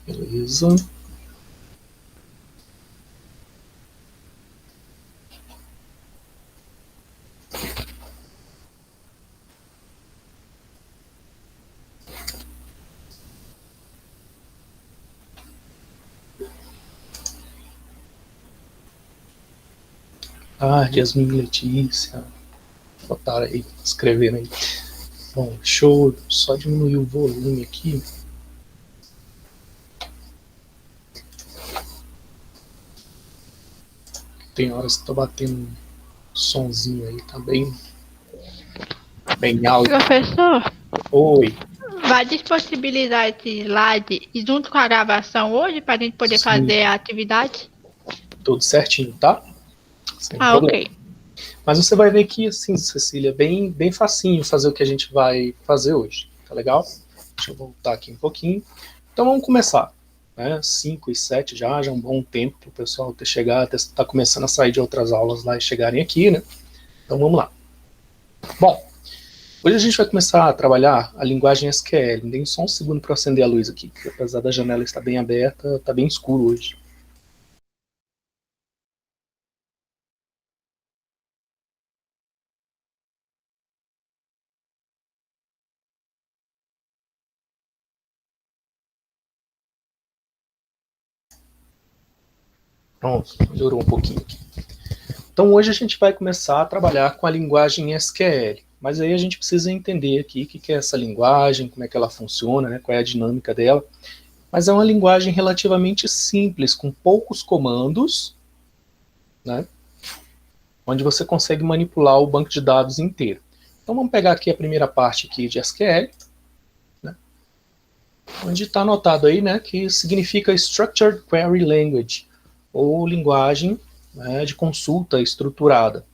Beleza. Ah, Yasmin Letícia. Botaram aí, escreveram aí. Bom, deixa eu só diminuir o volume aqui. Tem horas que tô batendo um sonzinho aí, tá bem alto. Professor, Oi. vai disponibilizar esse slide junto com a gravação hoje para a gente poder Sim, fazer a atividade? tudo certinho, tá? Sem Ah, problema. ok. Mas você vai ver que, assim, Cecília, bem facinho fazer o que a gente vai fazer hoje. Tá legal? Deixa eu voltar aqui um pouquinho. Então vamos começar. Né? 5 e 7 já é um bom tempo para o pessoal ter chegado, tá começando a sair de outras aulas lá e chegarem aqui, né? Então vamos lá. Bom, hoje a gente vai começar a trabalhar a linguagem SQL. Dê só um segundo para acender a luz aqui, porque apesar da janela estar bem aberta, está bem escuro hoje. Pronto, melhorou um pouquinho aqui. Então hoje a gente vai começar a trabalhar com a linguagem SQL. Mas aí a gente precisa entender aqui o que é essa linguagem, como é que ela funciona, né, qual é a dinâmica dela. Mas é uma linguagem relativamente simples, com poucos comandos, né, onde você consegue manipular o banco de dados inteiro. Então vamos pegar aqui a primeira parte aqui de SQL, né, onde está anotado aí, né, que significa Structured Query Language, ou linguagem, né, de consulta estruturada.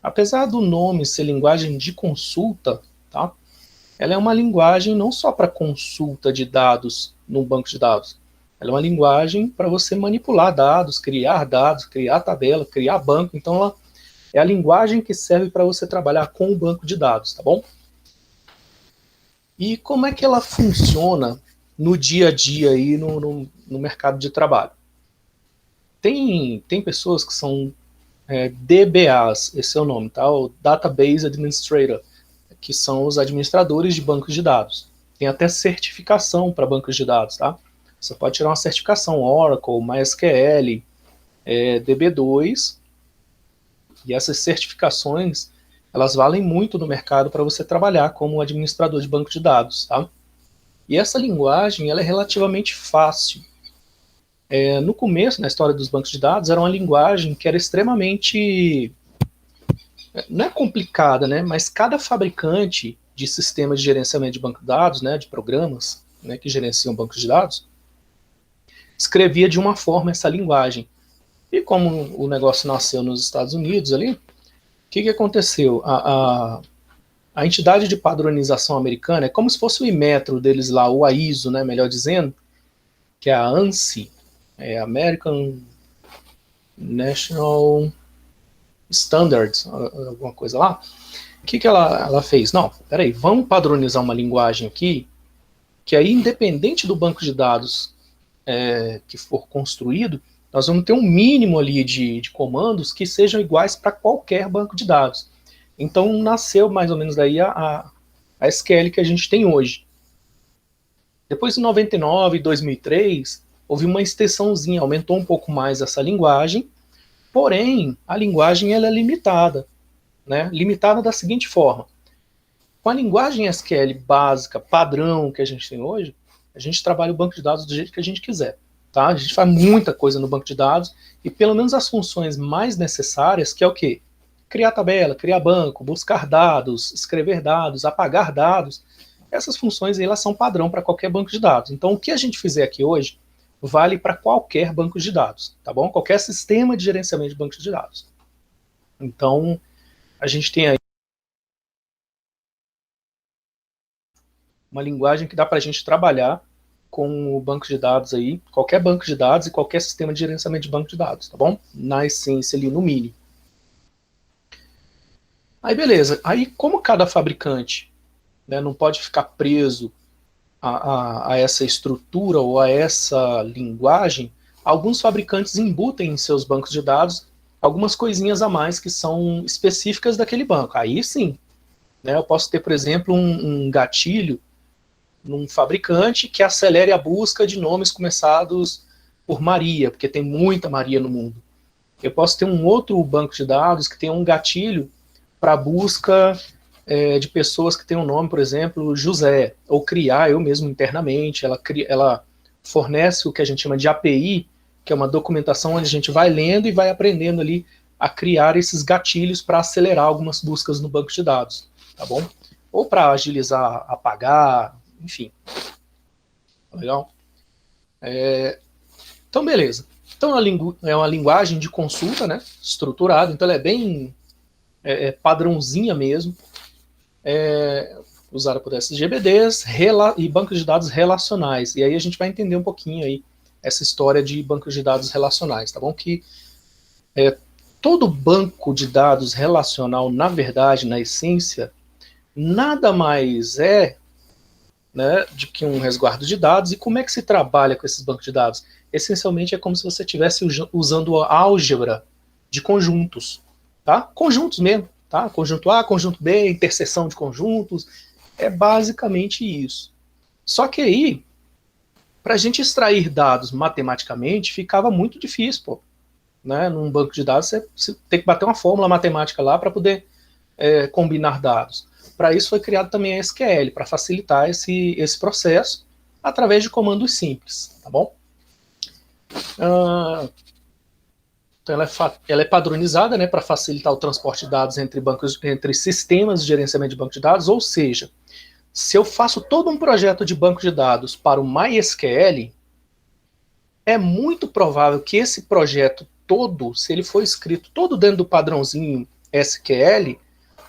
Apesar do nome ser linguagem de consulta, tá, ela é uma linguagem não só para consulta de dados no banco de dados, ela é uma linguagem para você manipular dados, criar tabela, criar banco. Então ela é a linguagem que serve para você trabalhar com o banco de dados, tá bom? E como é que ela funciona no dia a dia aí no mercado de trabalho? Tem pessoas que são DBAs, esse é o nome, tá? O Database Administrator, que são os administradores de bancos de dados. Tem até certificação para bancos de dados, tá? Você pode tirar uma certificação Oracle, MySQL, DB2, e essas certificações, elas valem muito no mercado para você trabalhar como administrador de banco de dados, tá? E essa linguagem, ela é relativamente fácil. No começo, na história dos bancos de dados, era uma linguagem que era extremamente, não é complicada, né? Mas cada fabricante de sistemas de gerenciamento de banco de dados, né, de programas, né, que gerenciam bancos de dados, escrevia de uma forma essa linguagem. E como o negócio nasceu nos Estados Unidos ali, o que aconteceu? A entidade de padronização americana é como se fosse o Inmetro deles lá, ou a ISO, né, melhor dizendo, que é a ANSI, American National Standards, alguma coisa lá. O que ela fez? Não, peraí, vamos padronizar uma linguagem aqui que aí, independente do banco de dados que for construído, nós vamos ter um mínimo ali de comandos que sejam iguais para qualquer banco de dados. Então nasceu mais ou menos daí a SQL que a gente tem hoje. Depois em 99 e 2003, houve uma extensãozinha, aumentou um pouco mais essa linguagem, porém a linguagem ela é limitada, né? Limitada da seguinte forma: com a linguagem SQL básica, padrão que a gente tem hoje, a gente trabalha o banco de dados do jeito que a gente quiser. Tá? A gente faz muita coisa no banco de dados e pelo menos as funções mais necessárias, que é o quê? Criar tabela, criar banco, buscar dados, escrever dados, apagar dados. Essas funções aí, elas são padrão para qualquer banco de dados. Então, o que a gente fizer aqui hoje vale para qualquer banco de dados, tá bom? Qualquer sistema de gerenciamento de bancos de dados. Então, a gente tem aí uma linguagem que dá para a gente trabalhar com o banco de dados aí, qualquer banco de dados e qualquer sistema de gerenciamento de banco de dados, tá bom? Na essência ali, no mínimo. Aí beleza, aí como cada fabricante, né, não pode ficar preso a essa estrutura ou a essa linguagem, alguns fabricantes embutem em seus bancos de dados algumas coisinhas a mais que são específicas daquele banco. Aí sim, né, eu posso ter, por exemplo, um gatilho num fabricante que acelere a busca de nomes começados por Maria, porque tem muita Maria no mundo. Eu posso ter um outro banco de dados que tem um gatilho para busca de pessoas que têm um nome, por exemplo, José, ou criar eu mesmo internamente. Ela fornece o que a gente chama de API, que é uma documentação onde a gente vai lendo e vai aprendendo ali a criar esses gatilhos para acelerar algumas buscas no banco de dados, tá bom? Ou para agilizar, apagar, enfim. Legal? Então, beleza. Então, é uma linguagem de consulta, né? Estruturada, então ela é bem padrãozinha mesmo. Usada por SGBDs e bancos de dados relacionais. E aí a gente vai entender um pouquinho aí essa história de bancos de dados relacionais, tá bom? Que todo banco de dados relacional, na verdade, na essência, nada mais né, de que um resguardo de dados. E como é que se trabalha com esses bancos de dados? Essencialmente é como se você estivesse usando a álgebra de conjuntos, tá? Conjuntos mesmo, tá? Conjunto A, conjunto B, interseção de conjuntos, é basicamente isso. Só que aí, para a gente extrair dados matematicamente, ficava muito difícil, pô. Né? Num banco de dados, você tem que bater uma fórmula matemática lá para poder combinar dados. Para isso foi criado também a SQL, para facilitar esse processo através de comandos simples, tá bom? Então ela é padronizada, né, para facilitar o transporte de dados entre sistemas de gerenciamento de banco de dados, ou seja, se eu faço todo um projeto de banco de dados para o MySQL, é muito provável que esse projeto todo, se ele for escrito todo dentro do padrãozinho SQL,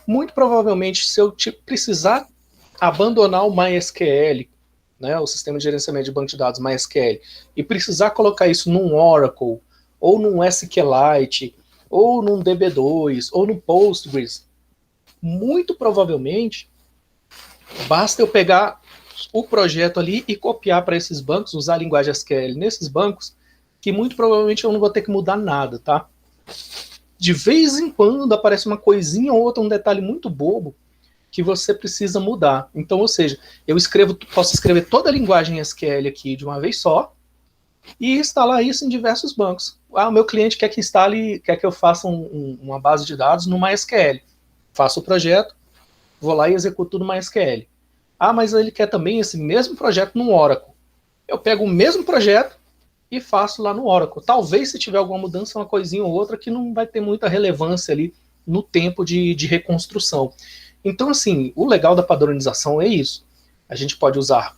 muito provavelmente, se eu precisar abandonar o MySQL, né, o sistema de gerenciamento de banco de dados MySQL, e precisar colocar isso num Oracle, ou num SQLite, ou num DB2, ou num Postgres, muito provavelmente, basta eu pegar o projeto ali e copiar para esses bancos, usar a linguagem SQL nesses bancos, que muito provavelmente eu não vou ter que mudar nada, tá? De vez em quando aparece uma coisinha ou outra, um detalhe muito bobo, que você precisa mudar. Então, ou seja, posso escrever toda a linguagem SQL aqui de uma vez só e instalar isso em diversos bancos. O meu cliente quer que eu faça uma base de dados no MySQL. Faço o projeto, vou lá e executo no MySQL. Mas ele quer também esse mesmo projeto no Oracle. Eu pego o mesmo projeto e faço lá no Oracle. Talvez, se tiver alguma mudança, uma coisinha ou outra que não vai ter muita relevância ali no tempo de reconstrução. Então, assim, o legal da padronização é isso. A gente pode usar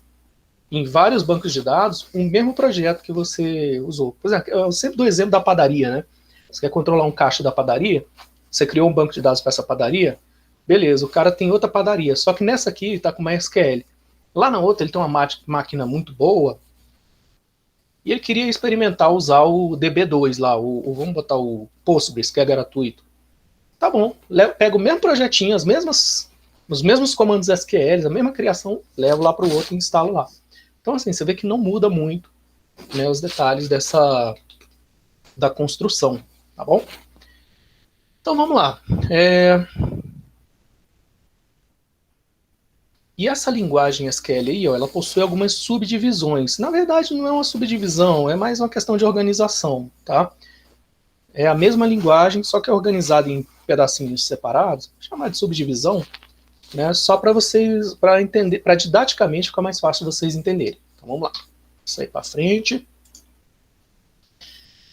em vários bancos de dados o mesmo projeto que você usou. Por exemplo, eu sempre dou o exemplo da padaria, né? Você quer controlar um caixa da padaria, você criou um banco de dados para essa padaria, beleza, o cara tem outra padaria, só que nessa aqui está com MySQL. Lá na outra ele tem uma máquina muito boa, e ele queria experimentar usar o DB2 lá, vamos botar o Postgres, que é gratuito. Tá bom, pego o mesmo projetinho, os mesmos comandos SQL, a mesma criação, levo lá para o outro e instalo lá. Então, assim, você vê que não muda muito, né, os detalhes da construção, tá bom? Então, vamos lá. E essa linguagem SQL aí, ela possui algumas subdivisões. Na verdade, não é uma subdivisão, é mais uma questão de organização, tá? É a mesma linguagem, só que é organizada em pedacinhos separados, chamar de subdivisão, né? Só para vocês, para entender, para didaticamente ficar mais fácil vocês entenderem. Então vamos lá. Isso aí para frente.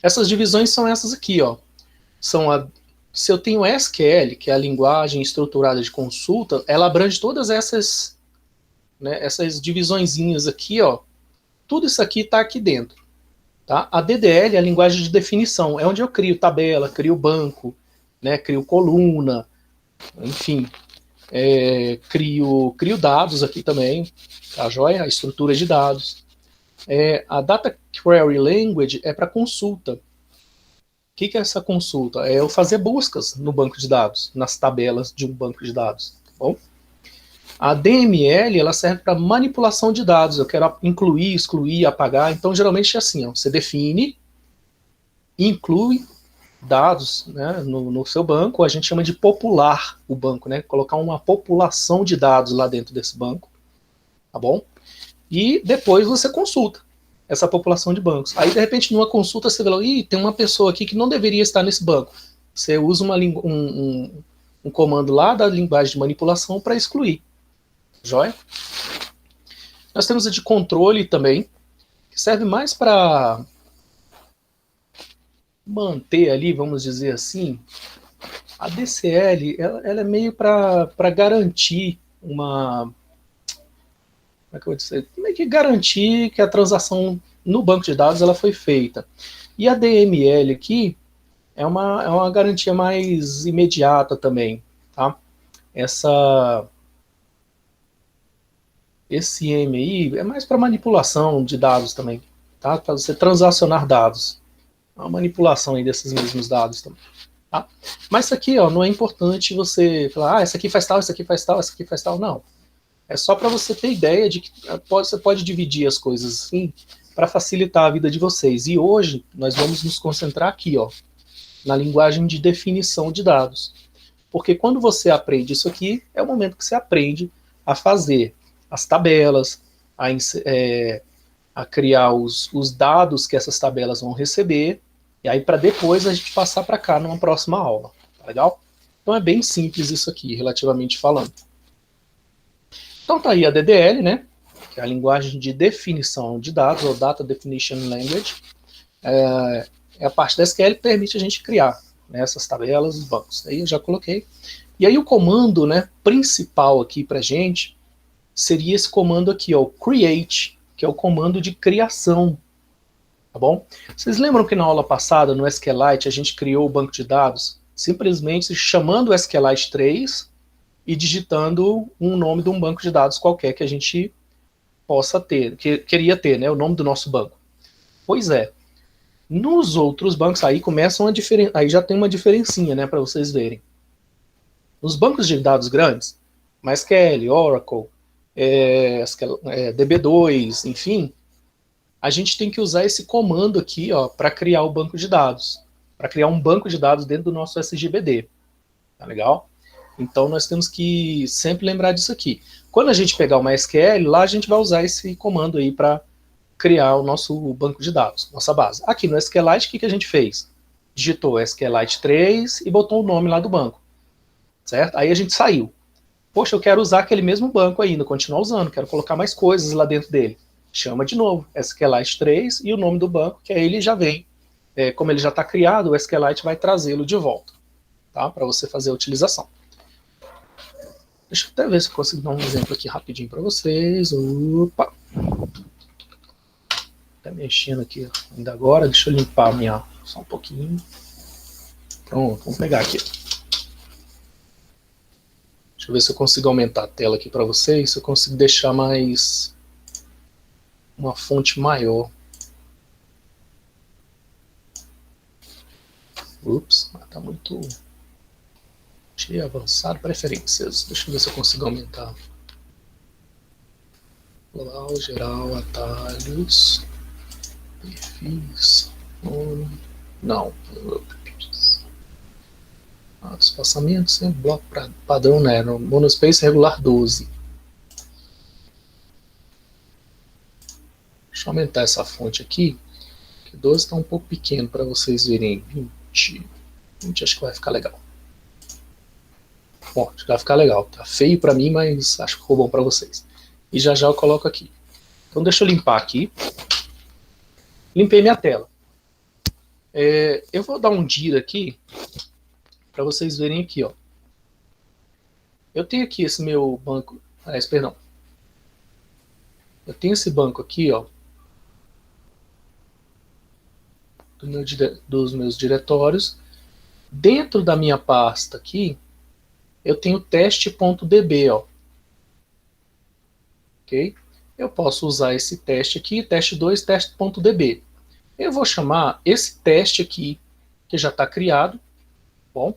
Essas divisões são essas aqui, ó. Se eu tenho SQL, que é a linguagem estruturada de consulta, ela abrange todas essas, né, essas divisõezinhas aqui, ó. Tudo isso aqui está aqui dentro. Tá? A DDL é a linguagem de definição, é onde eu crio tabela, crio banco, né, crio coluna, enfim, crio dados aqui também, tá joia? A estrutura de dados. A Data Query Language é para consulta. O que é essa consulta? É eu fazer buscas no banco de dados, nas tabelas de um banco de dados. Tá bom? A DML, ela serve para manipulação de dados. Eu quero incluir, excluir, apagar. Então, geralmente é assim, ó, você define, inclui dados, né, no seu banco. A gente chama de popular o banco, né? Colocar uma população de dados lá dentro desse banco, tá bom? E depois você consulta essa população de bancos. Aí, de repente, numa consulta, você vê lá, ih, tem uma pessoa aqui que não deveria estar nesse banco. Você usa um comando lá da linguagem de manipulação para excluir. Joia? Nós temos a de controle também, que serve mais para manter ali, vamos dizer assim. A DCL, ela é meio para garantir uma... Como é que eu vou dizer? Meio que garantir que a transação no banco de dados ela foi feita. E a DML aqui é uma garantia mais imediata também, tá? Esse M aí é mais para manipulação de dados também, tá? Para você transacionar dados. É uma manipulação aí desses mesmos dados também. Tá? Mas isso aqui, ó, não é importante você falar, ah, essa aqui faz tal, essa aqui faz tal, essa aqui faz tal, não. É só para você ter ideia de que você pode dividir as coisas assim para facilitar a vida de vocês. E hoje nós vamos nos concentrar aqui, ó, na linguagem de definição de dados. Porque quando você aprende isso aqui, é o momento que você aprende a fazer as tabelas, a criar os dados que essas tabelas vão receber, e aí para depois a gente passar para cá numa próxima aula. Tá legal? Então é bem simples isso aqui, relativamente falando. Então tá aí a DDL, né? Que é a linguagem de definição de dados, ou Data Definition Language. É a parte da SQL que permite a gente criar, né, essas tabelas, os bancos. Aí eu já coloquei. E aí o comando, né, principal aqui pra gente seria esse comando aqui, ó, create, que é o comando de criação. Tá bom? Vocês lembram que na aula passada, no SQLite, a gente criou o banco de dados simplesmente chamando o SQLite 3 e digitando um nome de um banco de dados qualquer que a gente possa ter, que queria ter, né, o nome do nosso banco. Pois é, nos outros bancos aí começam a diferença, aí já tem uma diferencinha, né, para vocês verem. Nos bancos de dados grandes, MySQL, Oracle, DB2, enfim, a gente tem que usar esse comando aqui, ó, para criar o banco de dados, para criar um banco de dados dentro do nosso SGBD. Tá legal? Então nós temos que sempre lembrar disso aqui. Quando a gente pegar o MySQL, lá a gente vai usar esse comando aí para criar o nosso banco de dados, nossa base. Aqui no SQLite, o que a gente fez? Digitou SQLite 3 e botou o nome lá do banco. Certo? Aí a gente saiu. Poxa, eu quero usar aquele mesmo banco ainda, continuar usando, quero colocar mais coisas lá dentro dele. Chama de novo, SQLite 3 e o nome do banco, que aí ele já vem. Como ele já está criado, o SQLite vai trazê-lo de volta, tá? Para você fazer a utilização. Deixa eu até ver se eu consigo dar um exemplo aqui rapidinho para vocês. Opa! Tá mexendo aqui ainda agora, deixa eu limpar a minha só um pouquinho. Pronto, vamos pegar aqui. Deixa eu ver se eu consigo aumentar a tela aqui para vocês, se eu consigo deixar mais uma fonte maior. Ups, tá muito cheio, avançado, preferências. Deixa eu ver se eu consigo aumentar. Global, geral, atalhos, perfis, não. Espaçamento, sempre bloco padrão, né? No monospace regular 12. Deixa eu aumentar essa fonte aqui, que 12 está um pouco pequeno para vocês verem. 20 acho que vai ficar legal. Bom, acho que vai ficar legal. Tá feio para mim, mas acho que ficou bom para vocês. E já eu coloco aqui. Então deixa eu limpar aqui. Limpei minha tela. Eu vou dar um dir aqui para vocês verem aqui, ó. Eu tenho aqui esse meu banco, perdão. Eu tenho esse banco aqui, ó, dos meus diretórios. Dentro da minha pasta aqui, eu tenho teste.db, ó. Ok? Eu posso usar esse teste aqui, teste2, teste.db. Eu vou chamar esse teste aqui, que já está criado, bom,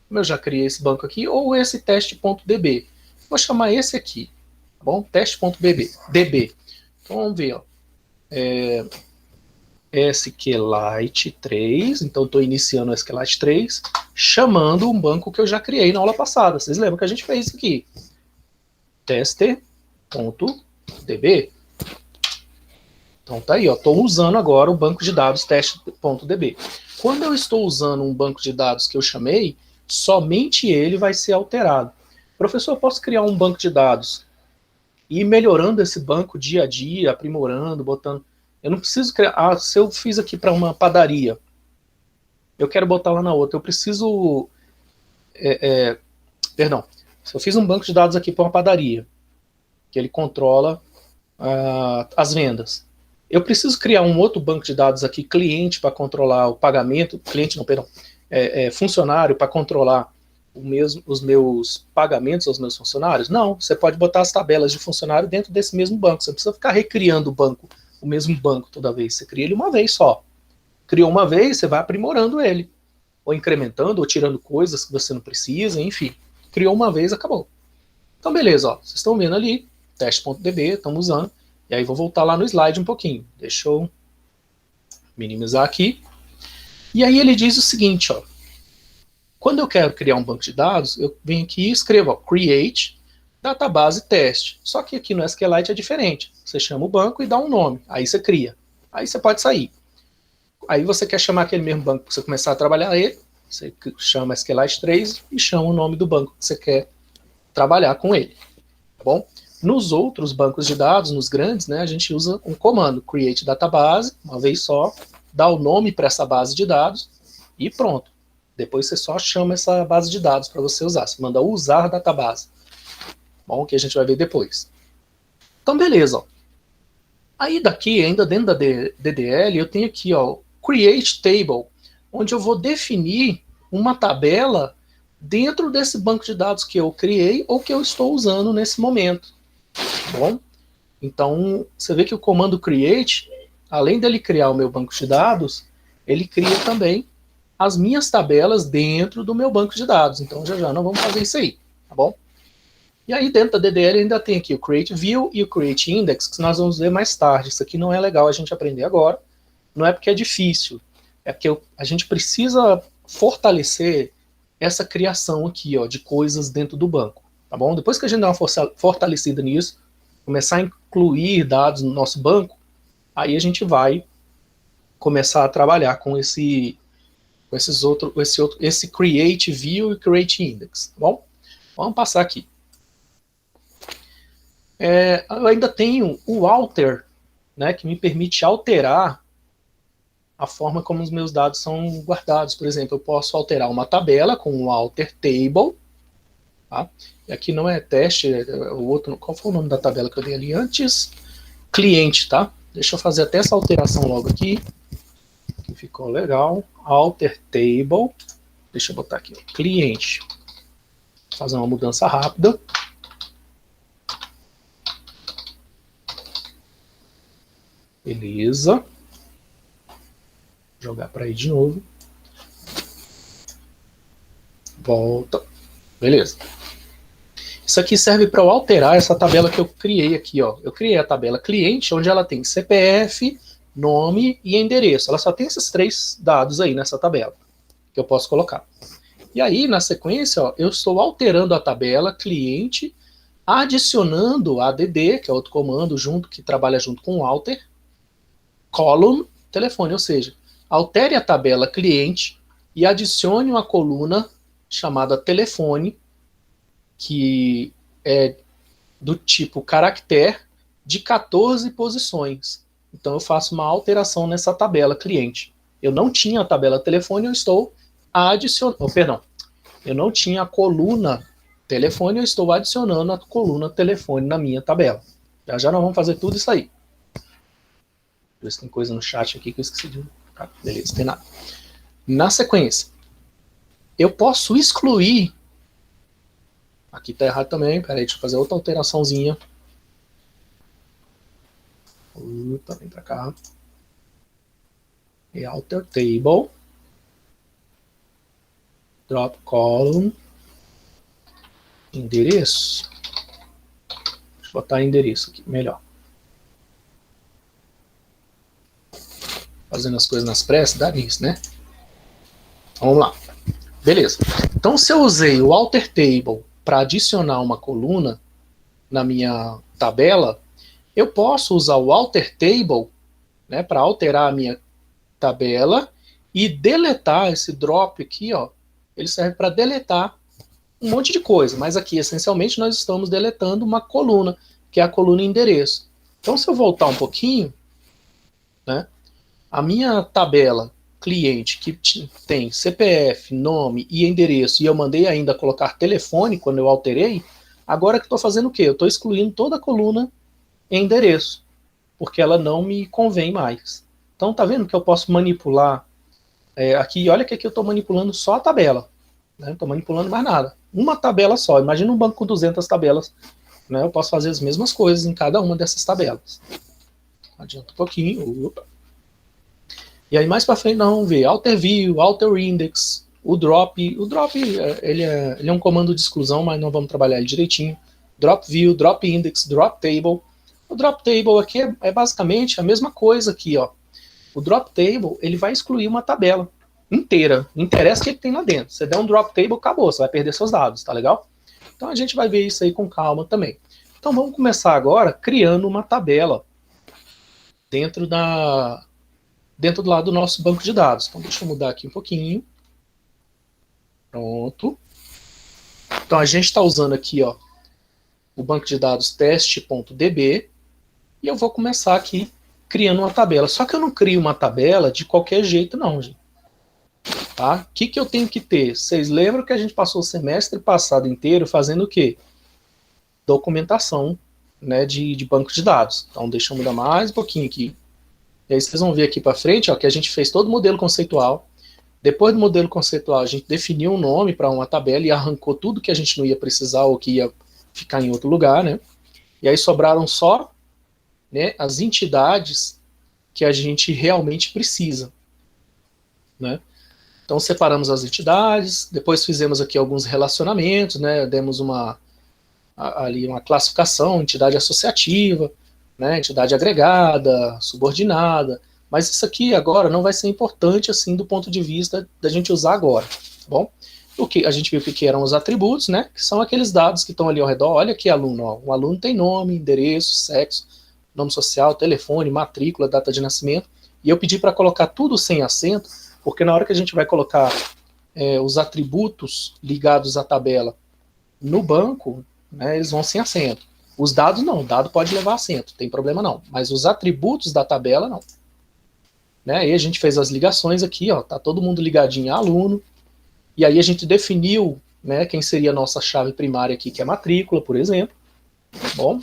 eu já criei esse banco aqui, ou esse teste.db. Vou chamar esse aqui, tá bom? Teste.db. Então vamos ver, ó. SQLite 3, então estou iniciando o SQLite 3, chamando um banco que eu já criei na aula passada. Vocês lembram que a gente fez isso aqui? Teste.db. Então tá aí, estou usando agora o banco de dados teste.db. Quando eu estou usando um banco de dados que eu chamei, somente ele vai ser alterado. Professor, eu posso criar um banco de dados e ir melhorando esse banco dia a dia, aprimorando, botando... Eu não preciso criar... Ah, se eu fiz aqui para uma padaria, eu quero botar lá na outra, eu preciso... Perdão, se eu fiz um banco de dados aqui para uma padaria, que ele controla as vendas, eu preciso criar um outro banco de dados aqui, cliente, para controlar o pagamento, cliente não, perdão, funcionário para controlar os meus pagamentos aos meus funcionários? Não, você pode botar as tabelas de funcionário dentro desse mesmo banco, você não precisa ficar recriando o mesmo banco toda vez, você cria ele uma vez só. Criou uma vez, você vai aprimorando ele, ou incrementando, ou tirando coisas que você não precisa, enfim. Criou uma vez, acabou. Então beleza, ó, vocês estão vendo ali, teste.db, estamos usando, e aí vou voltar lá no slide um pouquinho, deixa eu minimizar aqui, e aí ele diz o seguinte, ó, quando eu quero criar um banco de dados, eu venho aqui e escrevo, ó, create database teste. Só que aqui no SQLite é diferente. Você chama o banco e dá um nome. Aí você cria. Aí você pode sair. Aí você quer chamar aquele mesmo banco para você começar a trabalhar ele. Você chama SQLite 3 e chama o nome do banco que você quer trabalhar com ele. Tá bom? Nos outros bancos de dados, nos grandes, né, a gente usa um comando, create database, uma vez só, dá o nome para essa base de dados e pronto. Depois você só chama essa base de dados para você usar. Você manda usar database. Bom, que a gente vai ver depois. Então, beleza. Ó. Aí daqui, ainda dentro da DDL, eu tenho aqui, ó, Create Table, onde eu vou definir uma tabela dentro desse banco de dados que eu criei ou que eu estou usando nesse momento. Bom, então você vê que o comando create, além dele criar o meu banco de dados, ele cria também as minhas tabelas dentro do meu banco de dados. Então já nós vamos fazer isso aí, tá bom? E aí dentro da DDL ainda tem aqui o Create View e o Create Index, que nós vamos ver mais tarde. Isso aqui não é legal a gente aprender agora, não é porque é difícil, é porque a gente precisa fortalecer essa criação aqui, ó, de coisas dentro do banco, tá bom? Depois que a gente dá uma fortalecida nisso, começar a incluir dados no nosso banco, aí a gente vai começar a trabalhar com esse Create View e Create Index, tá bom? Vamos passar aqui. Eu ainda tenho o alter, né, que me permite alterar a forma como os meus dados são guardados. Por exemplo, eu posso alterar uma tabela com o alter table, tá? E aqui não é teste, é o outro, qual foi o nome da tabela que eu dei ali antes? Cliente, tá? Deixa eu fazer até essa alteração logo aqui, que ficou legal. Alter table, deixa eu botar aqui, ó, cliente. Vou fazer uma mudança rápida. Beleza. Jogar para aí de novo. Volta. Beleza. Isso aqui serve para eu alterar essa tabela que eu criei aqui, ó. Eu criei a tabela cliente, onde ela tem CPF, nome e endereço. Ela só tem esses 3 dados aí nessa tabela que eu posso colocar. E aí, na sequência, ó, eu estou alterando a tabela cliente, adicionando a ADD, que é outro comando que trabalha junto com o alter, column, telefone, ou seja, altere a tabela cliente e adicione uma coluna chamada telefone, que é do tipo caractere de 14 posições. Então eu faço uma alteração nessa tabela cliente. Eu não tinha a tabela telefone, eu estou adicionando, eu não tinha a coluna telefone, eu estou adicionando a coluna telefone na minha tabela. Já nós vamos fazer tudo isso aí. Tem coisa no chat aqui que eu esqueci de... Ah, beleza, tem nada. Na sequência, eu posso excluir... Aqui tá errado também, peraí, deixa eu fazer outra alteraçãozinha. Vem pra cá. E alter table. Drop column. Endereço. botar endereço aqui, melhor. Fazendo as coisas nas pressas, dá nisso, né? Vamos lá. Beleza. Então, se eu usei o alter table para adicionar uma coluna na minha tabela, eu posso usar o alter table, né, para alterar a minha tabela e deletar esse drop aqui, ó. Ele serve para deletar um monte de coisa, mas aqui, essencialmente, nós estamos deletando uma coluna, que é a coluna endereço. Então, se eu voltar um pouquinho, né, a minha tabela cliente que tem CPF, nome e endereço, e eu mandei ainda colocar telefone quando eu alterei, agora que estou fazendo o quê? Eu estou excluindo toda a coluna endereço, porque ela não me convém mais. Então, tá vendo que eu posso manipular aqui? Olha que aqui eu estou manipulando só a tabela, né? Não estou manipulando mais nada. Uma tabela só. Imagina um banco com 200 tabelas, né? Eu posso fazer as mesmas coisas em cada uma dessas tabelas. Adianta um pouquinho. Opa. E aí mais para frente nós vamos ver alter view, alter index, o drop. O drop ele é um comando de exclusão, mas não vamos trabalhar ele direitinho. Drop view, drop index, drop table. O drop table aqui é basicamente a mesma coisa aqui, ó. O drop table ele vai excluir uma tabela inteira. Não interessa o que tem lá dentro. Você der um drop table, acabou, você vai perder seus dados, tá legal? Então a gente vai ver isso aí com calma também. Então vamos começar agora criando uma tabela dentro do lado do nosso banco de dados. Então deixa eu mudar aqui um pouquinho. Pronto. Então a gente está usando aqui, ó, o banco de dados teste.db e eu vou começar aqui criando uma tabela. Só que eu não crio uma tabela de qualquer jeito não, gente. Tá? O que eu tenho que ter? Vocês lembram que a gente passou o semestre passado inteiro fazendo o quê? Documentação, né, de banco de dados. Então deixa eu mudar mais um pouquinho aqui. E aí vocês vão ver aqui para frente, ó, que a gente fez todo o modelo conceitual. Depois do modelo conceitual, a gente definiu um nome para uma tabela e arrancou tudo que a gente não ia precisar ou que ia ficar em outro lugar, né? E aí sobraram só, né, as entidades que a gente realmente precisa, né? Então separamos as entidades, depois fizemos aqui alguns relacionamentos, né? Demos ali uma classificação, entidade associativa, né? Entidade agregada, subordinada. Mas isso aqui agora não vai ser importante assim do ponto de vista da gente usar agora, tá bom? O que a gente viu que eram os atributos, né? Que são aqueles dados que estão ali ao redor. Olha aqui, aluno, ó. O aluno tem nome, endereço, sexo, nome social, telefone, matrícula, data de nascimento. E eu pedi para colocar tudo sem acento, porque na hora que a gente vai colocar os atributos ligados à tabela no banco, né, eles vão sem acento. Os dados não, o dado pode levar acento, tem problema não. Mas os atributos da tabela não. Né, aí a gente fez as ligações aqui, ó, tá todo mundo ligadinho a aluno. E aí a gente definiu, né, quem seria a nossa chave primária aqui, que é a matrícula, por exemplo. Tá bom?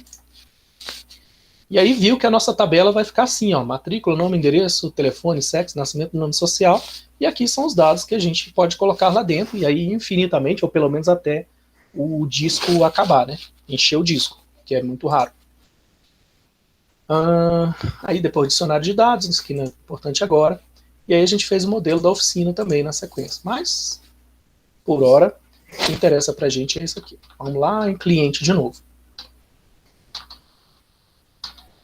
E aí viu que a nossa tabela vai ficar assim, ó, matrícula, nome, endereço, telefone, sexo, nascimento, nome social. E aqui são os dados que a gente pode colocar lá dentro, e aí infinitamente, ou pelo menos até o disco acabar, né? Encher o disco, que é muito raro. Aí depois dicionário de dados, isso que não é importante agora. E aí a gente fez o modelo da oficina também na sequência. Mas, por hora, o que interessa pra gente é isso aqui. Vamos lá em cliente de novo.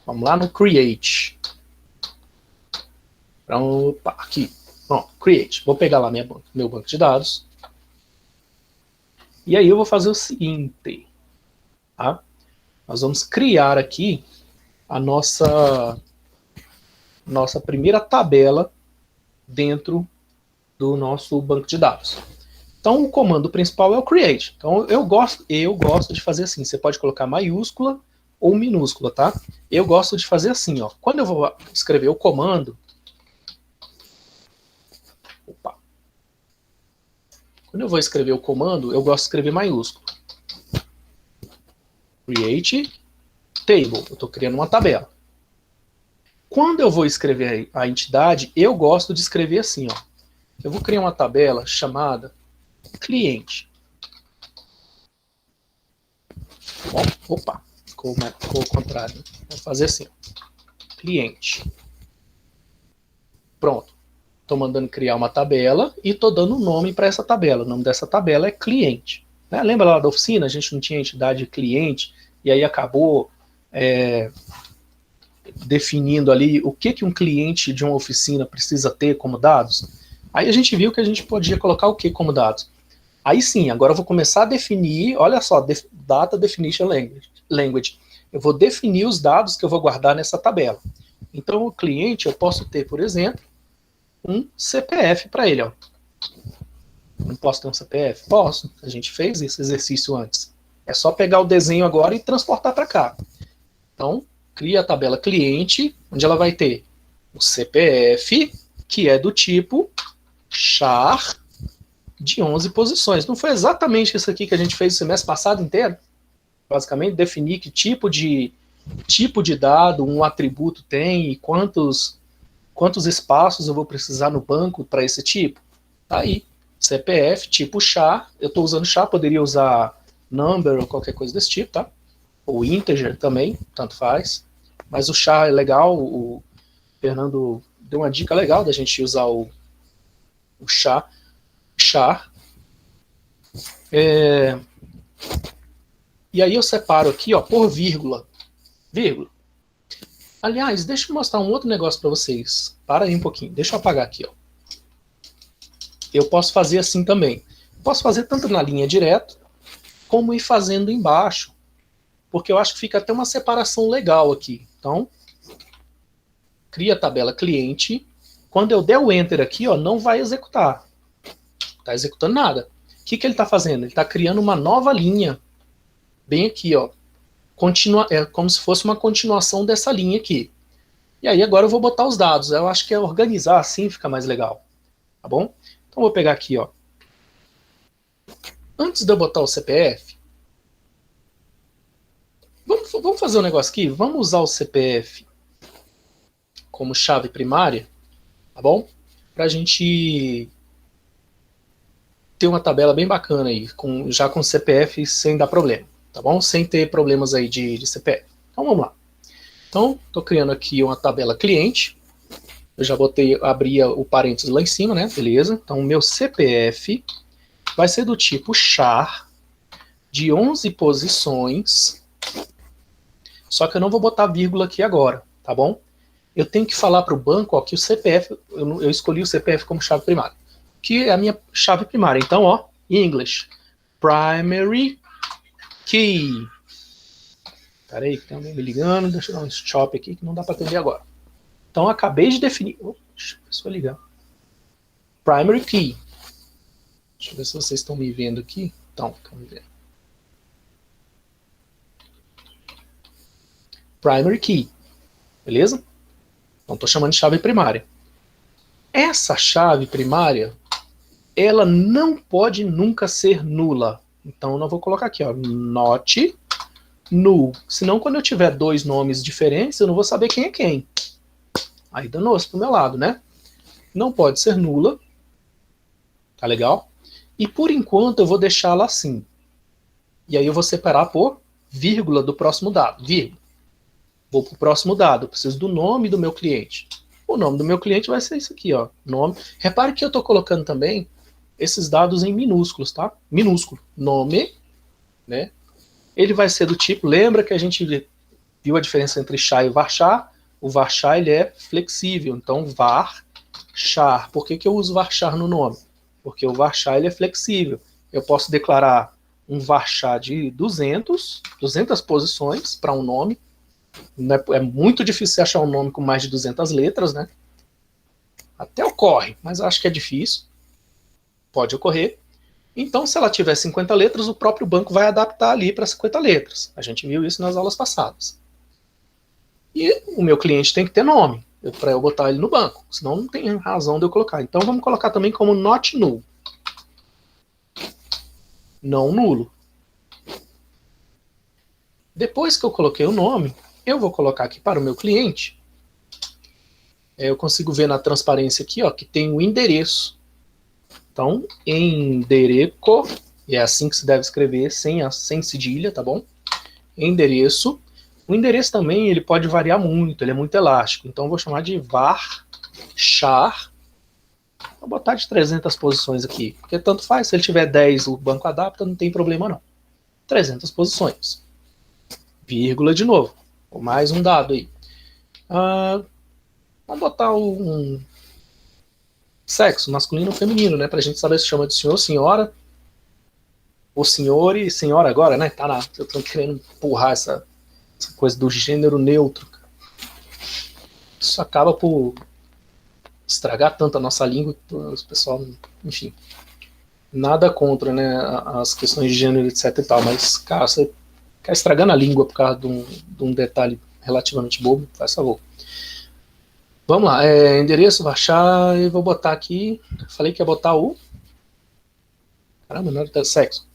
Vamos lá no create. Opa, aqui. Pronto, create. Vou pegar lá meu banco de dados. E aí eu vou fazer o seguinte. Tá? Nós vamos criar aqui a nossa primeira tabela dentro do nosso banco de dados. Então o comando principal é o create. Então eu gosto de fazer assim. Você pode colocar maiúscula ou minúscula, tá? Eu gosto de fazer assim, ó. Quando eu vou escrever o comando, quando eu vou escrever o comando, eu gosto de escrever maiúsculo. Create table. Eu estou criando uma tabela. Quando eu vou escrever a entidade, eu gosto de escrever assim, ó. Eu vou criar uma tabela chamada cliente. Bom, opa, ficou o contrário. Vou fazer assim, ó. Cliente. Pronto. Estou mandando criar uma tabela e estou dando um nome para essa tabela. O nome dessa tabela é cliente. Né? Lembra lá da oficina? A gente não tinha entidade cliente e aí acabou definindo ali o que um cliente de uma oficina precisa ter como dados, aí a gente viu que a gente podia colocar o que como dados. Aí sim, agora eu vou começar a definir, olha só, Data Definition Language. Eu vou definir os dados que eu vou guardar nessa tabela. Então, o cliente, eu posso ter, por exemplo, um CPF para ele. Ó. Não posso ter um CPF? Posso. A gente fez esse exercício antes. É só pegar o desenho agora e transportar para cá. Então, cria a tabela cliente, onde ela vai ter o CPF, que é do tipo char de 11 posições. Não foi exatamente isso aqui que a gente fez o semestre passado inteiro? Basicamente, definir que tipo de dado um atributo tem e quantos espaços eu vou precisar no banco para esse tipo. Tá aí, CPF, tipo char, eu estou usando char, poderia usar number ou qualquer coisa desse tipo, tá? Ou integer também, tanto faz. Mas o char é legal, o Fernando deu uma dica legal da gente usar o char. E aí eu separo aqui, ó, por vírgula. Aliás, deixa eu mostrar um outro negócio para vocês. Para aí um pouquinho, deixa eu apagar aqui, ó. Eu posso fazer assim também. Posso fazer tanto na linha direto, como ir fazendo embaixo. Porque eu acho que fica até uma separação legal aqui. Então, cria a tabela cliente. Quando eu der o Enter aqui, ó, não vai executar. Está executando nada. O que ele está fazendo? Ele está criando uma nova linha. Bem aqui, ó. É como se fosse uma continuação dessa linha aqui. E aí agora eu vou botar os dados. Eu acho que é organizar assim fica mais legal. Tá bom? Então eu vou pegar aqui, ó. Antes de eu botar o CPF, vamos fazer um negócio aqui? Vamos usar o CPF como chave primária, tá bom? Pra gente ter uma tabela bem bacana aí, já com CPF sem dar problema, tá bom? Sem ter problemas aí de CPF. Então vamos lá. Então, estou criando aqui uma tabela cliente. Eu já abri o parênteses lá em cima, né? Beleza. Então, o meu CPF vai ser do tipo char, de 11 posições. Só que eu não vou botar vírgula aqui agora, tá bom? Eu tenho que falar para o banco, ó, que o CPF, eu escolhi o CPF como chave primária, que é a minha chave primária. Então, ó, English, primary key. Peraí, que tem alguém me ligando, deixa eu dar um stop aqui que não dá para atender agora. Então, eu acabei de definir. Deixa a pessoa ligar. Primary key. Deixa eu ver se vocês estão me vendo aqui. Então, estão me vendo. Primary key. Beleza? Então, estou chamando de chave primária. Essa chave primária, ela não pode nunca ser nula. Então, eu não vou colocar aqui, ó, not null. Senão, quando eu tiver dois nomes diferentes, eu não vou saber quem é quem. Aí danou-se pro meu lado, né? Não pode ser nula. Tá legal? E por enquanto eu vou deixá-la assim. E aí eu vou separar por vírgula do próximo dado. Vírgula. Vou pro próximo dado. Eu preciso do nome do meu cliente. O nome do meu cliente vai ser isso aqui, ó. Nome. Repare que eu tô colocando também esses dados em minúsculos, tá? Minúsculo. Nome, né? Ele vai ser do tipo, lembra que a gente viu a diferença entre char e varchar? O varchar, ele é flexível, então varchar. Por que eu uso varchar no nome? Porque o varchar, ele é flexível. Eu posso declarar um varchar de 200 posições para um nome. É muito difícil achar um nome com mais de 200 letras, né? Até ocorre, mas acho que é difícil. Pode ocorrer. Então, se ela tiver 50 letras, o próprio banco vai adaptar ali para 50 letras. A gente viu isso nas aulas passadas. E o meu cliente tem que ter nome, para eu botar ele no banco. Senão não tem razão de eu colocar. Então, vamos colocar também como not null. Não nulo. Depois que eu coloquei o nome, eu vou colocar aqui para o meu cliente. Eu consigo ver na transparência aqui, ó, que tem o endereço. Então, endereço, e é assim que se deve escrever, sem cedilha, tá bom? Endereço. O endereço também, ele pode variar muito, ele é muito elástico. Então, eu vou chamar de varchar. Vou botar de 300 posições aqui, porque tanto faz, se ele tiver 10, o banco adapta, não tem problema não. 300 posições. Vírgula de novo. Ou mais um dado aí. Vamos botar um sexo, masculino ou feminino, né? Pra gente saber se chama de senhor ou senhora. Ou senhor e senhora agora, né? Eu tô querendo empurrar essa coisa do gênero neutro. Isso acaba por estragar tanto a nossa língua, o pessoal, enfim. Nada contra, né, as questões de gênero, etc e tal, mas, cara, você ficar estragando a língua por causa de um detalhe relativamente bobo, faz favor. Vamos lá, endereço, baixar, e vou botar aqui, falei que ia botar o... Caramba, não era sexo.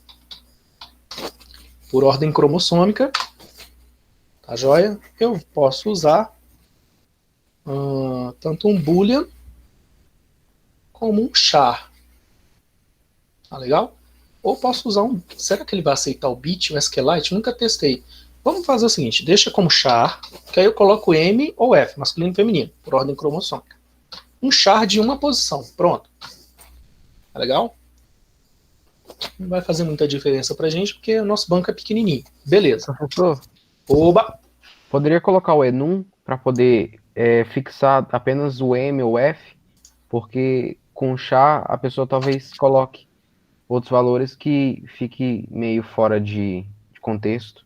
Por ordem cromossômica, tá joia? Eu posso usar tanto um boolean como um char. Tá legal? Ou posso usar um... Será que ele vai aceitar o bit, o SQLite? Nunca testei. Vamos fazer o seguinte, deixa como char, que aí eu coloco M ou F, masculino e feminino, por ordem cromossômica. Um char de uma posição, pronto. Tá legal? Não vai fazer muita diferença pra gente, porque o nosso banco é pequenininho. Beleza. Professor, Oba! poderia colocar o enum para poder fixar apenas o M ou F? Porque com char a pessoa talvez coloque outros valores que fique meio fora de contexto.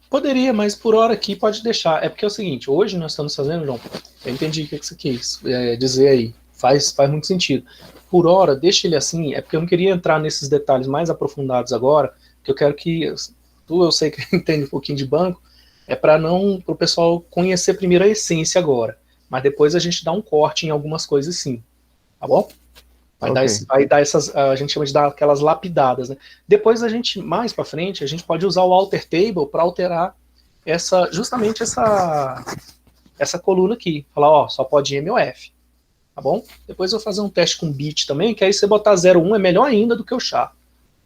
Poderia, mas por hora aqui pode deixar. É porque é o seguinte, hoje nós estamos fazendo, João, eu entendi o que você quis dizer aí. Faz muito sentido. Por hora, deixa ele assim, é porque eu não queria entrar nesses detalhes mais aprofundados agora, que eu quero que eu sei que entende um pouquinho de banco, é para o pessoal conhecer primeiro a essência agora, mas depois a gente dá um corte em algumas coisas sim, tá bom? Vai dar essas, a gente chama de dar aquelas lapidadas, né? Depois mais para frente, a gente pode usar o alter table para alterar justamente essa coluna aqui. Falar, ó, só pode M ou F, tá bom? Depois eu vou fazer um teste com bit também, que aí você botar 0, 1 é melhor ainda do que o char.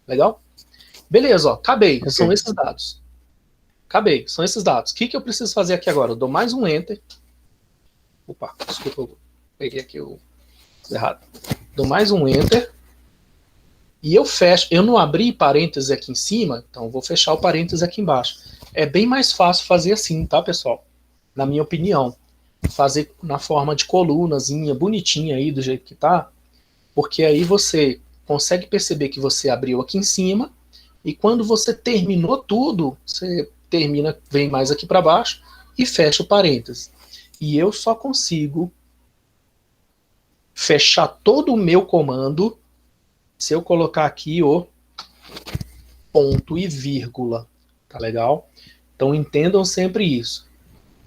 Legal? Beleza, ó, acabei. Okay. São esses dados. Acabei, são esses dados. O que eu preciso fazer aqui agora? Eu dou mais um enter. Opa, desculpa, eu peguei aqui o errado. Dou mais um enter e eu fecho. Eu não abri parênteses aqui em cima, então eu vou fechar o parênteses aqui embaixo. É bem mais fácil fazer assim, tá, pessoal? Na minha opinião. Fazer na forma de colunazinha, bonitinha aí, do jeito que tá, porque aí você consegue perceber que você abriu aqui em cima e quando você terminou tudo, você termina, vem mais aqui para baixo e fecha o parênteses. E eu só consigo fechar todo o meu comando se eu colocar aqui o ponto e vírgula, tá legal? Então entendam sempre isso.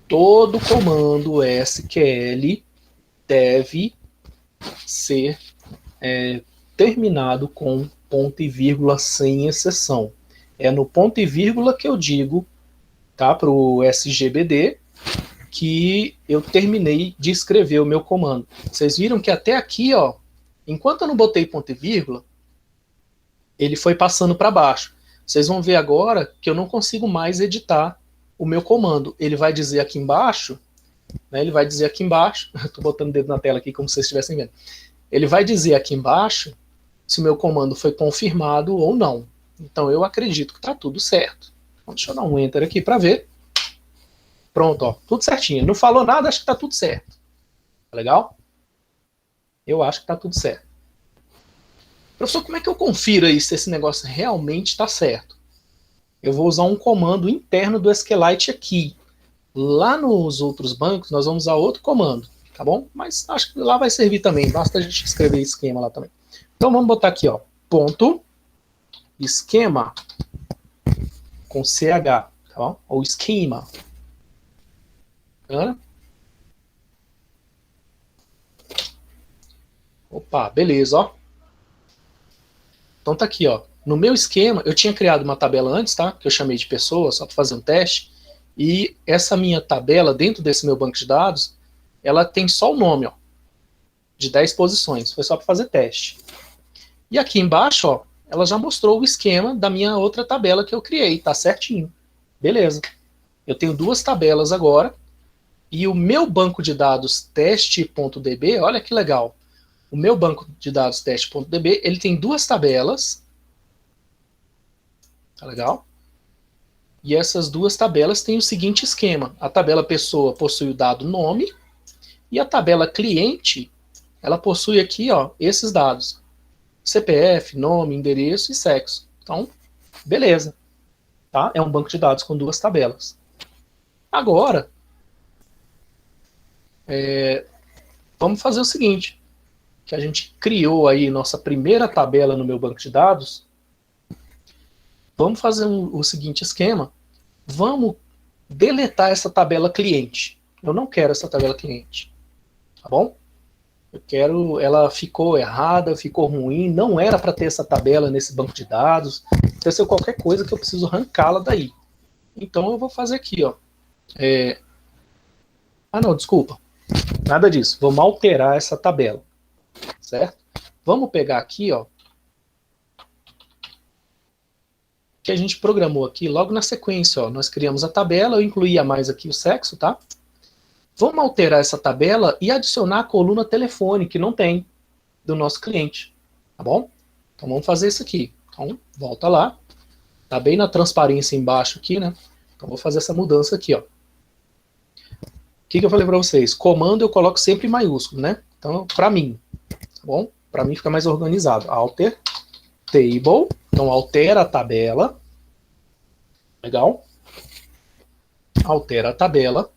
Todo comando SQL deve ser terminado com ponto e vírgula sem exceção. É no ponto e vírgula que eu digo, tá, para o SGBD, que eu terminei de escrever o meu comando. Vocês viram que até aqui, ó, enquanto eu não botei ponto e vírgula, ele foi passando para baixo. Vocês vão ver agora que eu não consigo mais editar o meu comando. Ele vai dizer aqui embaixo, né, ele vai dizer aqui embaixo, estou botando o dedo na tela aqui como se vocês estivessem vendo. Ele vai dizer aqui embaixo se o meu comando foi confirmado ou não. Então eu acredito que está tudo certo. Então, deixa eu dar um enter aqui para ver. Pronto, ó, tudo certinho. Não falou nada, acho que está tudo certo. Tá legal? Eu acho que está tudo certo. Professor, como é que eu confiro aí se esse negócio realmente está certo? Eu vou usar um comando interno do SQLite aqui. Lá nos outros bancos, nós vamos usar outro comando, tá bom? Mas acho que lá vai servir também, basta a gente escrever esquema lá também. Então vamos botar aqui, ó, ponto, esquema, com CH, tá bom? Ou esquema. Opa, beleza, ó. Então tá aqui, ó. No meu esquema, eu tinha criado uma tabela antes, tá? Que eu chamei de pessoa, só para fazer um teste. E essa minha tabela, dentro desse meu banco de dados, ela tem só o nome, ó, de 10 posições. Foi só para fazer teste. E aqui embaixo, ó, ela já mostrou o esquema da minha outra tabela que eu criei, tá certinho. Beleza. Eu tenho duas tabelas agora. E o meu banco de dados teste.db, olha que legal. O meu banco de dados teste.db, ele tem duas tabelas. Tá legal? E essas duas tabelas têm o seguinte esquema. A tabela pessoa possui o dado nome e a tabela cliente, ela possui aqui, ó, esses dados. CPF, nome, endereço e sexo. Então, beleza. Tá? É um banco de dados com duas tabelas. Agora, vamos fazer o seguinte, que a gente criou aí nossa primeira tabela no meu banco de dados. Vamos fazer o seguinte esquema. Vamos deletar essa tabela cliente. Eu não quero essa tabela cliente. Tá bom? Eu quero, ela ficou errada, ficou ruim, não era para ter essa tabela nesse banco de dados. Aconteceu qualquer coisa que eu preciso arrancá-la daí. Então eu vou fazer aqui, ó. Ah, não, desculpa. Nada disso. Vamos alterar essa tabela. Certo? Vamos pegar aqui, ó, que a gente programou aqui logo na sequência, ó. Nós criamos a tabela, eu incluía mais aqui o sexo, tá? Vamos alterar essa tabela e adicionar a coluna telefone, que não tem, do nosso cliente, tá bom? Então vamos fazer isso aqui. Então, volta lá. Tá bem na transparência embaixo aqui, né? Então vou fazer essa mudança aqui, ó. O que eu falei para vocês? Comando eu coloco sempre em maiúsculo, né? Então, para mim, tá bom? Para mim fica mais organizado. Alter, table, então altera a tabela. Legal? Altera a tabela.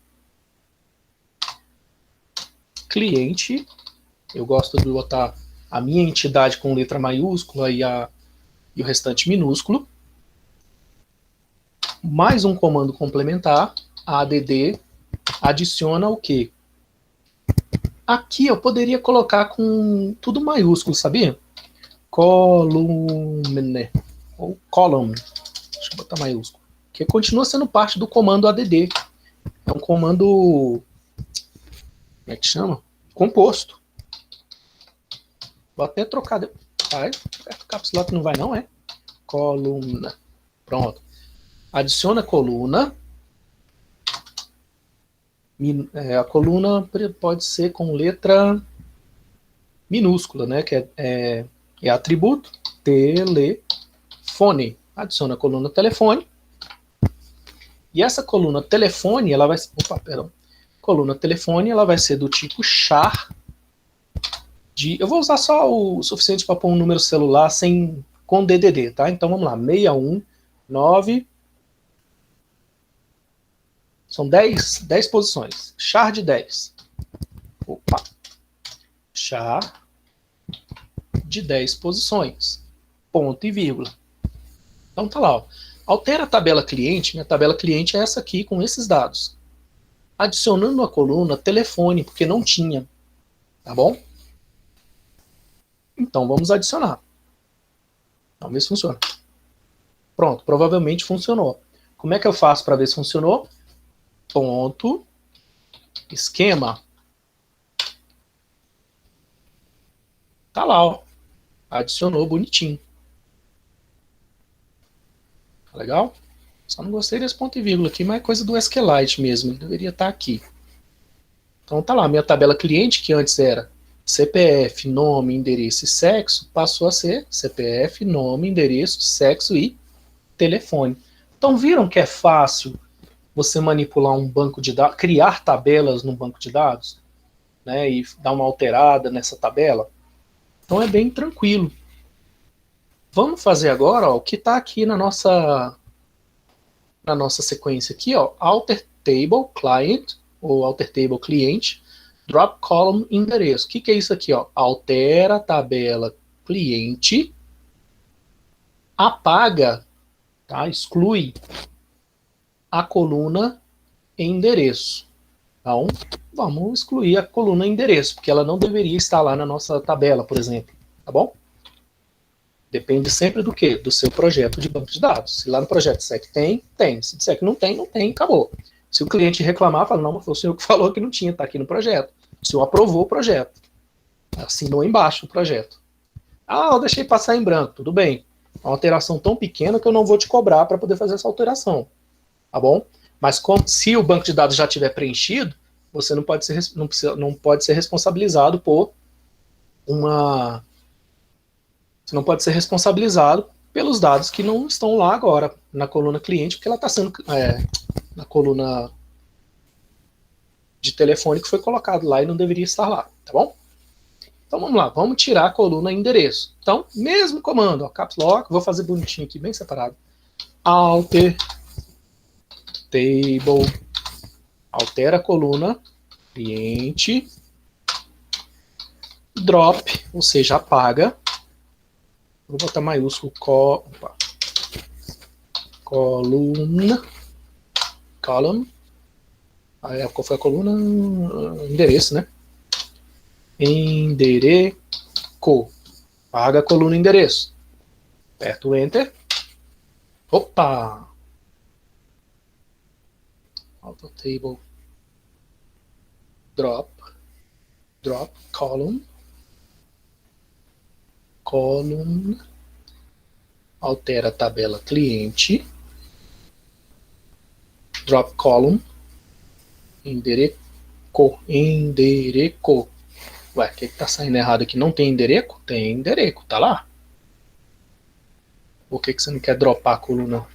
Cliente, eu gosto de botar a minha entidade com letra maiúscula e o restante minúsculo. Mais um comando complementar, add, adiciona o quê? Aqui eu poderia colocar com tudo maiúsculo, sabia? Column, ou column, deixa eu botar maiúsculo, que continua sendo parte do comando add. É um comando, como é que chama? Composto. Vou até trocar. Vai, aperta o caps lock, não vai não, é? Coluna. Pronto. Adiciona coluna. A coluna pode ser com letra minúscula, né? Que é atributo telefone. Adiciona a coluna telefone. E essa coluna telefone, ela vai... Opa, perdão. Coluna telefone, ela vai ser do tipo char de... Eu vou usar só o suficiente para pôr um número celular com DDD, tá? Então vamos lá, 619... São 10 posições. Char de 10. Opa. Char de 10 posições. Ponto e vírgula. Então tá lá, ó. Altera a tabela cliente. Minha tabela cliente é essa aqui, com esses dados. Adicionando a coluna telefone, porque não tinha. Tá bom? Então vamos adicionar. Vamos ver se funciona. Pronto, provavelmente funcionou. Como é que eu faço para ver se funcionou? Ponto, esquema. Tá lá, ó. Adicionou bonitinho. Tá legal? Só não gostei desse ponto e vírgula aqui, mas é coisa do SQLite mesmo. Ele deveria estar aqui. Então tá lá, minha tabela cliente, que antes era CPF, nome, endereço e sexo, passou a ser CPF, nome, endereço, sexo e telefone. Então viram que é fácil você manipular um banco de dados, criar tabelas no banco de dados, né, e dar uma alterada nessa tabela? Então é bem tranquilo. Vamos fazer agora, ó, o que está aqui na nossa sequência aqui, ó, alter table client, ou alter table cliente, drop column endereço. O que é isso aqui, ó? Altera a tabela cliente, apaga, tá? Exclui a coluna endereço. Então, vamos excluir a coluna endereço, porque ela não deveria estar lá na nossa tabela, por exemplo. Tá bom? Depende sempre do quê? Do seu projeto de banco de dados. Se lá no projeto disser que tem, tem. Se disser que não tem, acabou. Se o cliente reclamar, fala, não, mas foi o senhor que falou que não tinha, está aqui no projeto. O senhor aprovou o projeto. Assinou embaixo o projeto. Ah, eu deixei passar em branco. Tudo bem. É uma alteração tão pequena que eu não vou te cobrar para poder fazer essa alteração. Tá bom? Mas se o banco de dados já tiver preenchido, você não pode ser responsabilizado por uma... Você não pode ser responsabilizado pelos dados que não estão lá agora, na coluna cliente, porque ela está sendo na coluna de telefone que foi colocado lá e não deveria estar lá, tá bom? Então vamos lá, vamos tirar a coluna endereço. Então, mesmo comando, ó, caps lock, vou fazer bonitinho aqui, bem separado. Alter table, altera a coluna cliente, drop, ou seja, apaga. Vou botar maiúsculo column. Qual foi a coluna? Endereço, né? Endereço. Apaga a coluna endereço. Aperta o Enter. Opa! Auto table. Drop. Column. Altera a tabela cliente. Drop column. Endereço. Ué, o que tá saindo errado aqui? Não tem endereço? Tem endereço, tá lá. Por que você não quer dropar a coluna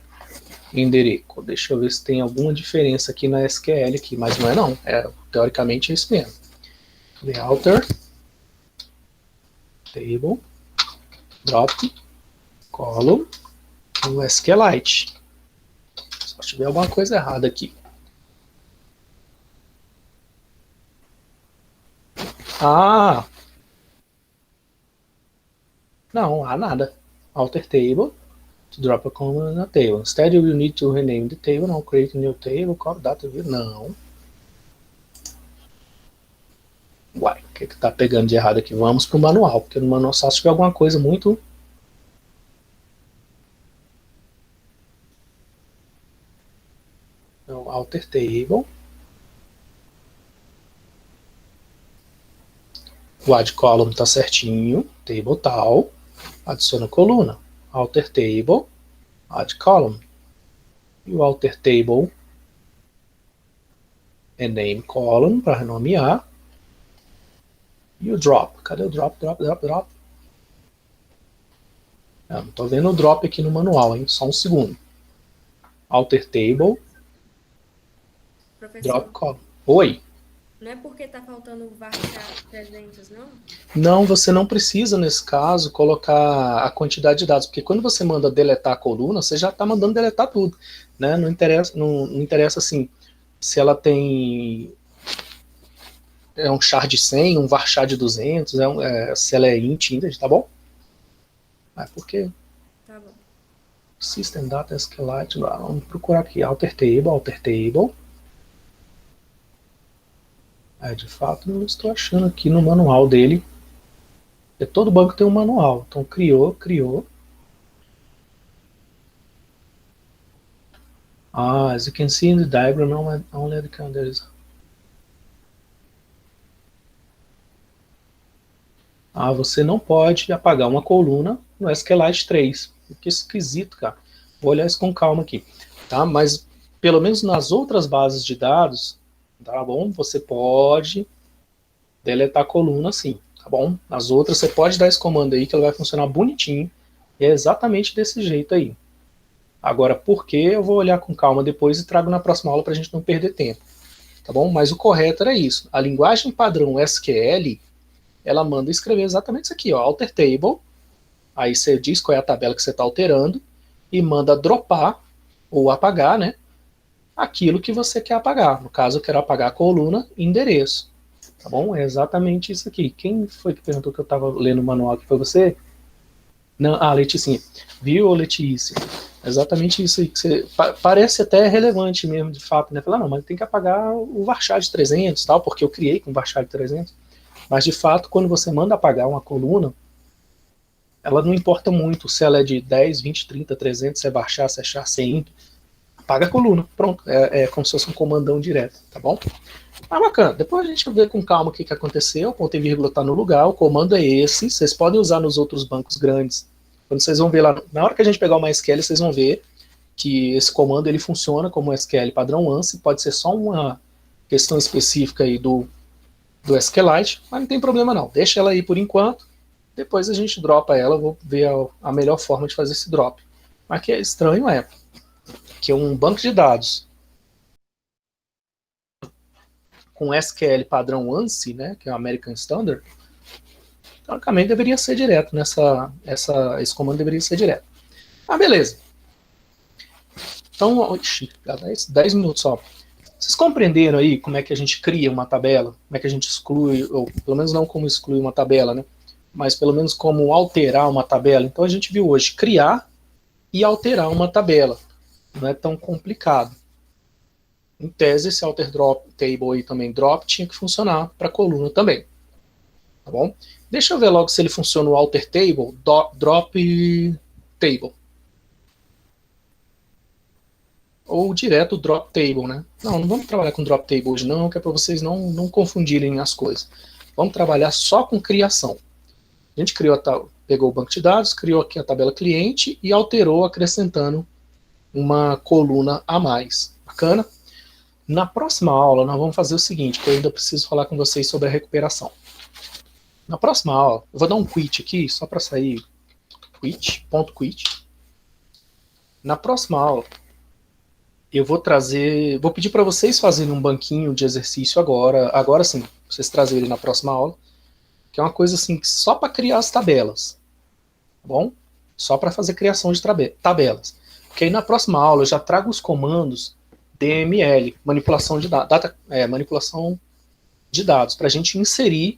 endereço? Deixa eu ver se tem alguma diferença aqui na SQL aqui, mas não é não. Teoricamente é isso mesmo. Alter table drop column no SQLite. Só tiver alguma coisa errada aqui. Não, há nada. Alter table to drop a column na table. Instead, you will need to rename the table. Não, create a new table, call data view. Não. Uai, o que tá pegando de errado aqui? Vamos pro manual, porque no manual só se tiver alguma coisa muito... Então, alter table. O add column tá certinho. Table tal. Adiciona coluna. Alter table. Add column. E o alter table é name column para renomear. E o drop. Cadê o drop? Não tô vendo o drop aqui no manual, hein? Só um segundo. Alter table. Professor, Drop column. Oi. não é porque tá faltando varchar 300, não? Não, você não precisa, nesse caso, colocar a quantidade de dados, porque quando você manda deletar a coluna, você já está mandando deletar tudo, né? Não interessa assim, se ela tem um char de 100, um varchar de 200, se ela é int, tá bom? Porque Tá bom. System Data SQLite, vamos procurar aqui, alter table. De fato, eu estou achando aqui no manual dele. Todo banco tem um manual. Então, criou. As you can see in the diagram, only the calendars. Você não pode apagar uma coluna no SQLite 3. Que esquisito, cara. Vou olhar isso com calma aqui. Tá? Mas, pelo menos nas outras bases de dados, tá bom? Você pode deletar a coluna sim, tá bom? Nas outras você pode dar esse comando aí que ela vai funcionar bonitinho. E é exatamente desse jeito aí. Agora, por que eu vou olhar com calma depois e trago na próxima aula para a gente não perder tempo. Tá bom? Mas o correto era isso. A linguagem padrão SQL, ela manda escrever exatamente isso aqui, ó, alter table. Aí você diz qual é a tabela que você está alterando e manda dropar ou apagar, né? Aquilo que você quer apagar. No caso, eu quero apagar a coluna endereço. Tá bom? É exatamente isso aqui. Quem foi que perguntou que eu estava lendo o manual aqui? Foi você? Não, Leticinha. Viu, Letícia? É exatamente isso aí. Que você, parece até relevante mesmo, de fato, né? Falar, não, mas tem que apagar o varchar de 300, tal, porque eu criei com varchar de 300. Mas, de fato, quando você manda apagar uma coluna, ela não importa muito se ela é de 10, 20, 30, 300, se é varchar, se é char, se é int. Apaga a coluna, pronto, é como se fosse um comandão direto, tá bom? Bacana, depois a gente vê com calma o que aconteceu, o ponto e vírgula está no lugar, o comando é esse, vocês podem usar nos outros bancos grandes, quando vocês vão ver lá, na hora que a gente pegar uma SQL, vocês vão ver que esse comando ele funciona como SQL padrão ANSI, pode ser só uma questão específica aí do SQLite, mas não tem problema não, deixa ela aí por enquanto, depois a gente dropa ela, eu vou ver a melhor forma de fazer esse drop. Mas que é estranho que é um banco de dados com SQL padrão ANSI, né, que é o American Standard, teoricamente deveria ser direto, esse comando deveria ser direto. Ah, beleza. Então, oxi, 10 minutos só. Vocês compreenderam aí como é que a gente cria uma tabela? Como é que a gente exclui, ou pelo menos não como excluir uma tabela, né? Mas pelo menos como alterar uma tabela. Então a gente viu hoje criar e alterar uma tabela. Não é tão complicado. Em tese, esse alter drop table aí também, drop, tinha que funcionar para coluna também. Tá bom? Deixa eu ver logo se ele funciona o alter table, drop table. Ou direto drop table, né? Não vamos trabalhar com drop table hoje não, que é para vocês não confundirem as coisas. Vamos trabalhar só com criação. A gente pegou o banco de dados, criou aqui a tabela cliente e alterou acrescentando uma coluna a mais. Bacana? Na próxima aula nós vamos fazer o seguinte, que eu ainda preciso falar com vocês sobre a recuperação. Na próxima aula, eu vou dar um quit aqui, só para sair quit. Na próxima aula, eu vou pedir para vocês fazerem um banquinho de exercício agora sim, vocês trazerem na próxima aula, que é uma coisa assim, só para criar as tabelas, tá bom? Só para fazer criação de tabelas. Porque aí na próxima aula eu já trago os comandos DML, manipulação de dados, para a gente inserir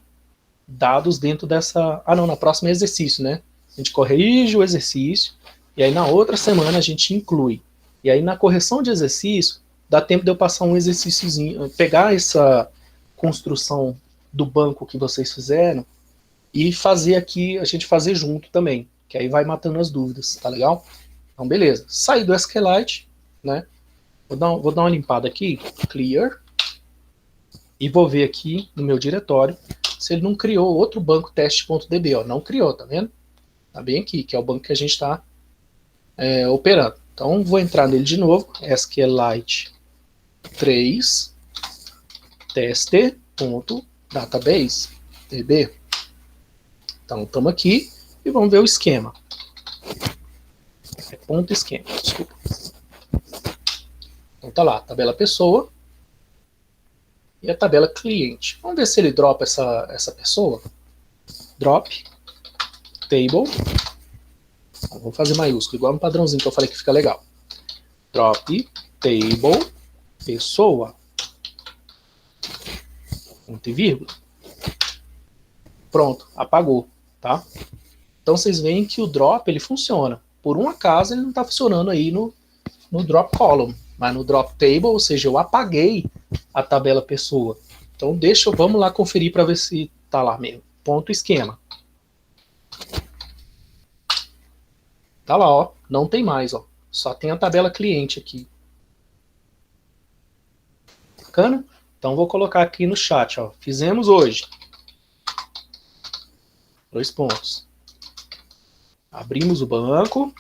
dados dentro dessa... na próxima é exercício, né? A gente corrige o exercício, e aí na outra semana a gente inclui. E aí na correção de exercício, dá tempo de eu passar um exercíciozinho, pegar essa construção do banco que vocês fizeram, e fazer aqui, a gente fazer junto também, que aí vai matando as dúvidas, tá legal? Então beleza, saí do SQLite, né? Vou dar uma limpada aqui, clear, e vou ver aqui no meu diretório se ele não criou outro banco teste.db, ó, não criou, tá vendo? Tá bem aqui, que é o banco que a gente está operando. Então vou entrar nele de novo, SQLite 3 teste.database db. Então estamos aqui e vamos ver o esquema. Ponto esquema, desculpa. Então tá lá, tabela pessoa e a tabela cliente. Vamos ver se ele dropa essa pessoa. Drop table. Vou fazer maiúsculo, igual no padrãozinho que eu falei que fica legal. Drop table pessoa. Ponto e vírgula. Pronto, apagou, tá? Então vocês veem que o drop ele funciona. Por um acaso ele não está funcionando aí no drop column, mas no drop table, ou seja, eu apaguei a tabela pessoa. Então vamos lá conferir para ver se tá lá mesmo. Ponto esquema. Tá lá, ó, não tem mais, ó. Só tem a tabela cliente aqui. Bacana? Então vou colocar aqui no chat, ó. Fizemos hoje. 2 pontos. Abrimos o banco.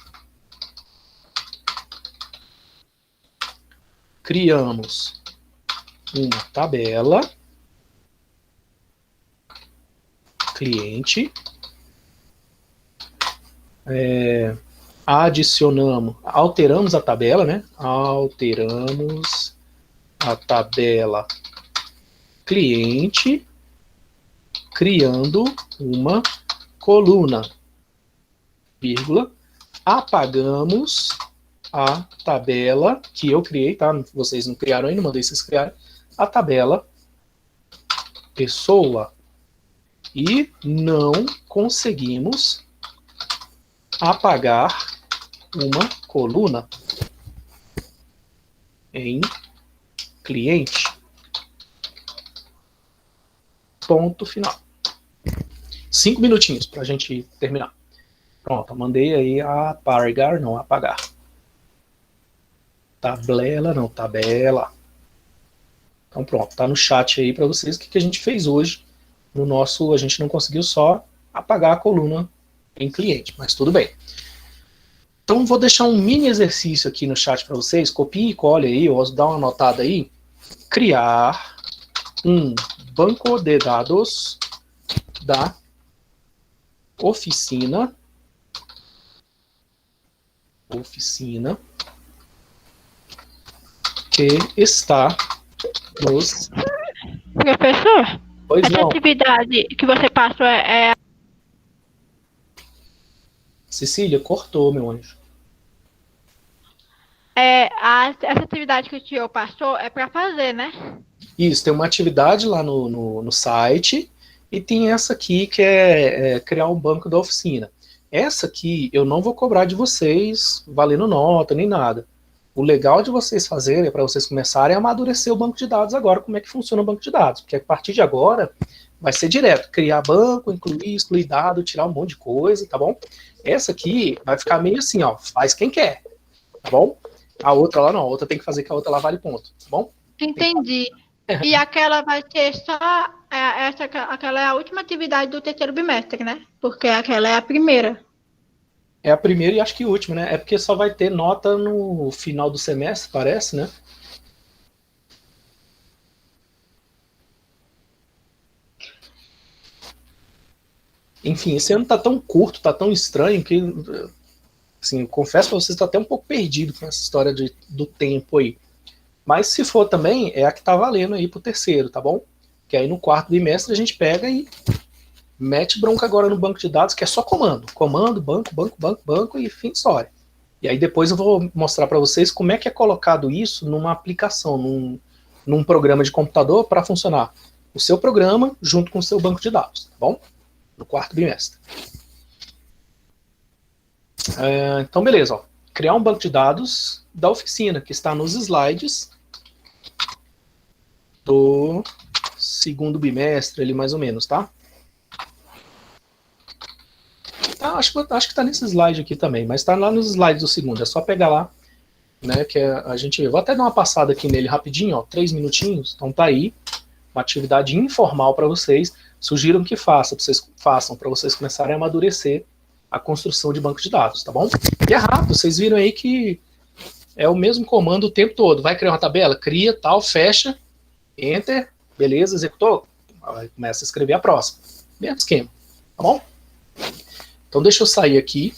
Criamos uma tabela. Cliente. Alteramos a tabela, né? Alteramos a tabela cliente, criando uma coluna, vírgula, apagamos a tabela que eu criei, tá? Vocês não criaram ainda, mandei vocês criarem, a tabela pessoa, e não conseguimos apagar uma coluna em cliente. Ponto final. 5 minutinhos para a gente terminar. Pronto, mandei aí apagar, não apagar. Tabela, não, tabela. Então pronto, tá no chat aí para vocês o que a gente fez hoje. A gente não conseguiu só apagar a coluna em cliente, mas tudo bem. Então vou deixar um mini exercício aqui no chat para vocês, copie e cole aí, ou dá uma anotada aí. Criar um banco de dados da oficina que está nos... Professor, Pois essa não, atividade que você passou Cecília, cortou, meu anjo. essa atividade que o tio passou é para fazer, né? Isso, tem uma atividade lá no site e tem essa aqui que é criar um banco da oficina. Essa aqui eu não vou cobrar de vocês valendo nota nem nada. O legal de vocês fazerem, para vocês começarem a amadurecer o banco de dados agora, como é que funciona o banco de dados. Porque a partir de agora vai ser direto, criar banco, incluir, excluir dado, tirar um monte de coisa, tá bom? Essa aqui vai ficar meio assim, ó, faz quem quer, tá bom? A outra lá não, a outra tem que fazer que a outra lá vale ponto, tá bom? Entendi. E aquela vai ser só aquela é a última atividade do terceiro bimestre, né? Porque aquela é a primeira. É a primeira e acho que última, né? É porque só vai ter nota no final do semestre, parece, né? Enfim, esse ano tá tão curto, tá tão estranho que, assim, eu confesso pra vocês, tô até um pouco perdido com essa história do tempo aí. Mas se for também, é a que tá valendo aí pro terceiro, tá bom? Que aí no quarto bimestre a gente pega e mete bronca agora no banco de dados, que é só comando. Comando, banco e fim de história. E aí depois eu vou mostrar para vocês como é que é colocado isso numa aplicação, num programa de computador para funcionar o seu programa junto com o seu banco de dados, tá bom? No quarto bimestre. Então, beleza. Ó. Criar um banco de dados da oficina, que está nos slides do segundo bimestre, ali mais ou menos, tá? Acho que tá nesse slide aqui também, mas tá lá nos slides do segundo. É só pegar lá, né? Que a gente vê. Vou até dar uma passada aqui nele rapidinho, ó, 3 minutinhos. Então tá aí, uma atividade informal para vocês. Sugiro que façam para vocês começarem a amadurecer a construção de banco de dados, tá bom? E é rápido, vocês viram aí que é o mesmo comando o tempo todo. Vai criar uma tabela? Cria, tal, fecha, enter, beleza, executou. Aí começa a escrever a próxima. Mesmo esquema, tá bom? Então deixa eu sair aqui.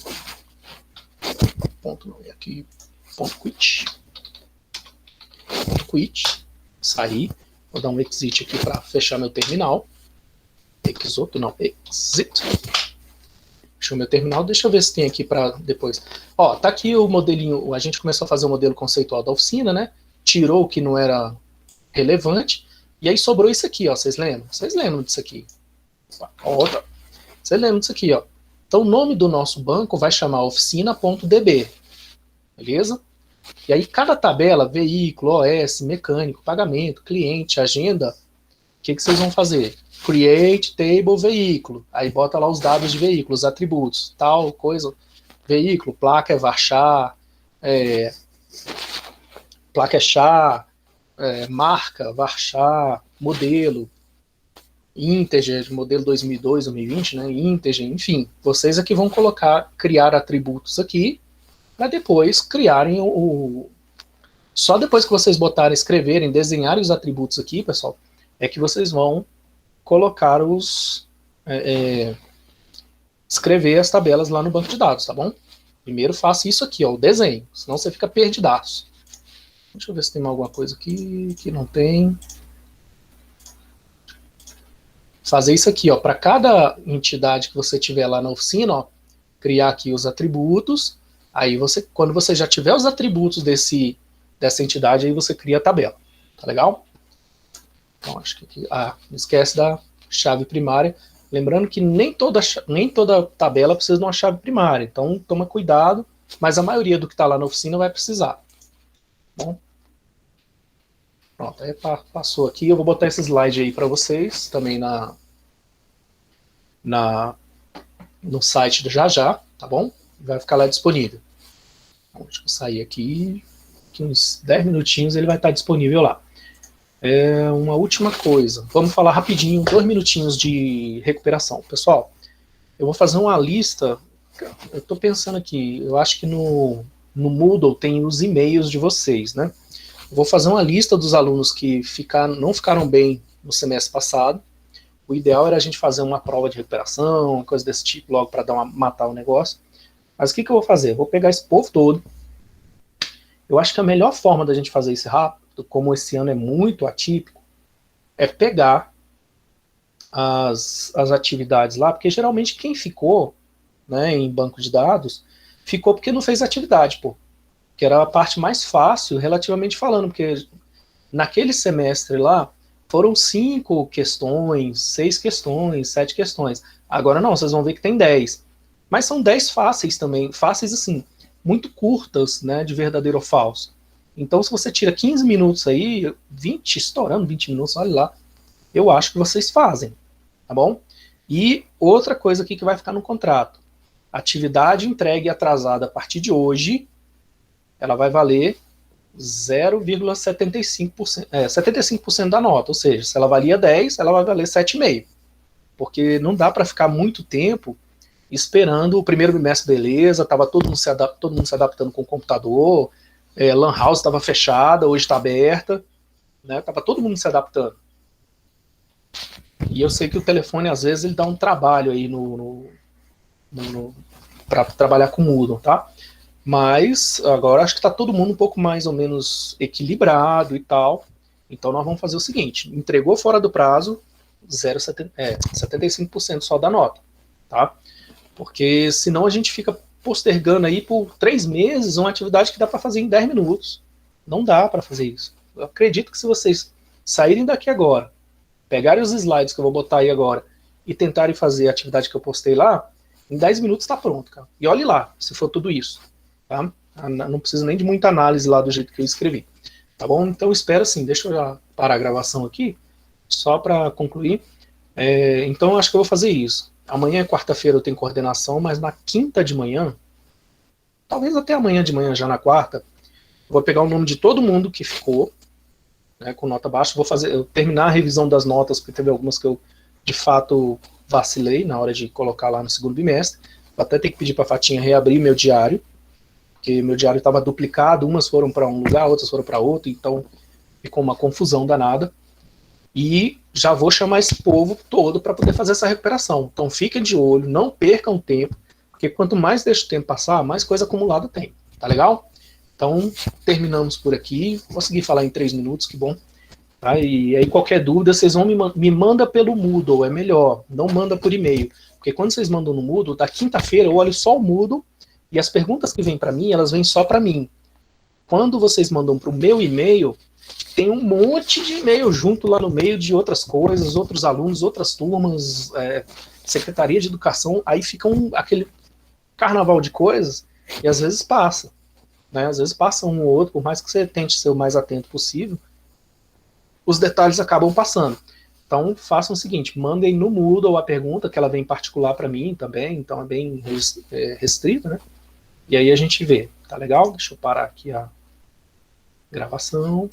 Ponto não, é aqui. Ponto quit. Ponto quit. Sair. Vou dar um exit aqui para fechar meu terminal. Exit, não, exit. Fechou meu terminal. Deixa eu ver se tem aqui para depois. Ó, tá aqui o modelinho. A gente começou a fazer o modelo conceitual da oficina, né? Tirou o que não era relevante. E aí sobrou isso aqui, ó. Vocês lembram? Vocês lembram disso aqui? Outra. Vocês lembram disso aqui, ó. Então, o nome do nosso banco vai chamar oficina.db, beleza? E aí, cada tabela, veículo, OS, mecânico, pagamento, cliente, agenda, o que vocês vão fazer? Create table veículo. Aí, bota lá os dados de veículo, os atributos, tal coisa. Veículo, placa é varchar, placa é char, marca, varchar, modelo, integer, modelo 2002, 2020, né, integer, enfim, vocês aqui vão criar atributos aqui, para depois criarem só depois que vocês botarem, escreverem, desenharem os atributos aqui, pessoal, é que vocês vão colocar escrever as tabelas lá no banco de dados, tá bom? Primeiro faça isso aqui, ó, o desenho, senão você fica perdidaço. Deixa eu ver se tem alguma coisa aqui que não tem. Fazer isso aqui, ó, para cada entidade que você tiver lá na oficina, ó, criar aqui os atributos. Aí quando você já tiver os atributos dessa entidade, aí você cria a tabela. Tá legal? Então acho que aqui, não esquece da chave primária. Lembrando que nem toda tabela precisa de uma chave primária. Então toma cuidado, mas a maioria do que está lá na oficina vai precisar. Bom. Pronto, aí passou aqui. Eu vou botar esse slide aí para vocês também no site do Já, tá bom? Vai ficar lá disponível. Então, deixa eu sair aqui uns 10 minutinhos ele vai estar disponível lá. Uma última coisa. Vamos falar rapidinho, 2 minutinhos de recuperação. Pessoal, eu vou fazer uma lista. Eu estou pensando aqui, eu acho que no Moodle tem os e-mails de vocês, né? Vou fazer uma lista dos alunos que não ficaram bem no semestre passado, O ideal era a gente fazer uma prova de recuperação, uma coisa desse tipo, logo para matar o negócio. Mas o que eu vou fazer? Eu vou pegar esse povo todo. Eu acho que a melhor forma da gente fazer isso rápido, como esse ano é muito atípico, é pegar as atividades lá, porque geralmente quem ficou, né, em banco de dados, ficou porque não fez atividade, pô. Que era a parte mais fácil, relativamente falando, porque naquele semestre lá, foram 5 questões, 6 questões, 7 questões. Agora não, vocês vão ver que tem 10. Mas são 10 fáceis também, fáceis assim, muito curtas, né, de verdadeiro ou falso. Então, se você tira 15 minutos aí, 20, estourando 20 minutos, olha lá, eu acho que vocês fazem, tá bom? E outra coisa aqui que vai ficar no contrato. Atividade entregue atrasada a partir de hoje, ela vai valer 0,75%, 75% da nota, ou seja, se ela valia 10, ela vai valer 7,5%, porque não dá para ficar muito tempo esperando o primeiro bimestre, beleza, estava todo mundo se adaptando com o computador, Lan House estava fechada, hoje está aberta, né, estava todo mundo se adaptando. E eu sei que o telefone, às vezes, ele dá um trabalho aí para trabalhar com o Moodle, tá? Mas agora acho que está todo mundo um pouco mais ou menos equilibrado e tal. Então nós vamos fazer o seguinte: entregou fora do prazo, 75% só da nota, tá? Porque senão a gente fica postergando aí por 3 meses uma atividade que dá para fazer em 10 minutos. Não dá para fazer isso. Eu acredito que se vocês saírem daqui agora, pegarem os slides que eu vou botar aí agora e tentarem fazer a atividade que eu postei lá, em 10 minutos está pronto, cara. E olhe lá, se for tudo isso. Tá? Não precisa nem de muita análise lá do jeito que eu escrevi. Tá bom? Então espero assim, deixa eu já parar a gravação aqui, só para concluir. Então acho que eu vou fazer isso. Amanhã, quarta-feira, eu tenho coordenação, mas na quinta de manhã, talvez até amanhã de manhã, já na quarta, eu vou pegar o nome de todo mundo que ficou, né, com nota baixa, eu terminar a revisão das notas, porque teve algumas que eu, de fato, vacilei na hora de colocar lá no segundo bimestre. Vou até ter que pedir para a Fatinha reabrir meu diário, porque meu diário estava duplicado, umas foram para um lugar, outras foram para outro, então ficou uma confusão danada. E já vou chamar esse povo todo para poder fazer essa recuperação. Então fiquem de olho, não percam tempo, porque quanto mais deixa o tempo passar, mais coisa acumulada tem. Tá legal? Então terminamos por aqui. Consegui falar em 3 minutos, que bom. Tá? E aí qualquer dúvida, vocês vão me manda pelo Moodle, é melhor. Não manda por e-mail. Porque quando vocês mandam no Moodle, da quinta-feira eu olho só o Moodle e as perguntas que vêm para mim, elas vêm só para mim. Quando vocês mandam para o meu e-mail, tem um monte de e-mail junto lá no meio de outras coisas, outros alunos, outras turmas, Secretaria de Educação, aí fica aquele carnaval de coisas e às vezes passa. Né? Às vezes passa um ou outro, por mais que você tente ser o mais atento possível, os detalhes acabam passando. Então façam o seguinte, mandem no Moodle a pergunta, que ela vem em particular para mim também, então é bem restrita, né? E aí a gente vê, tá legal? Deixa eu parar aqui a gravação.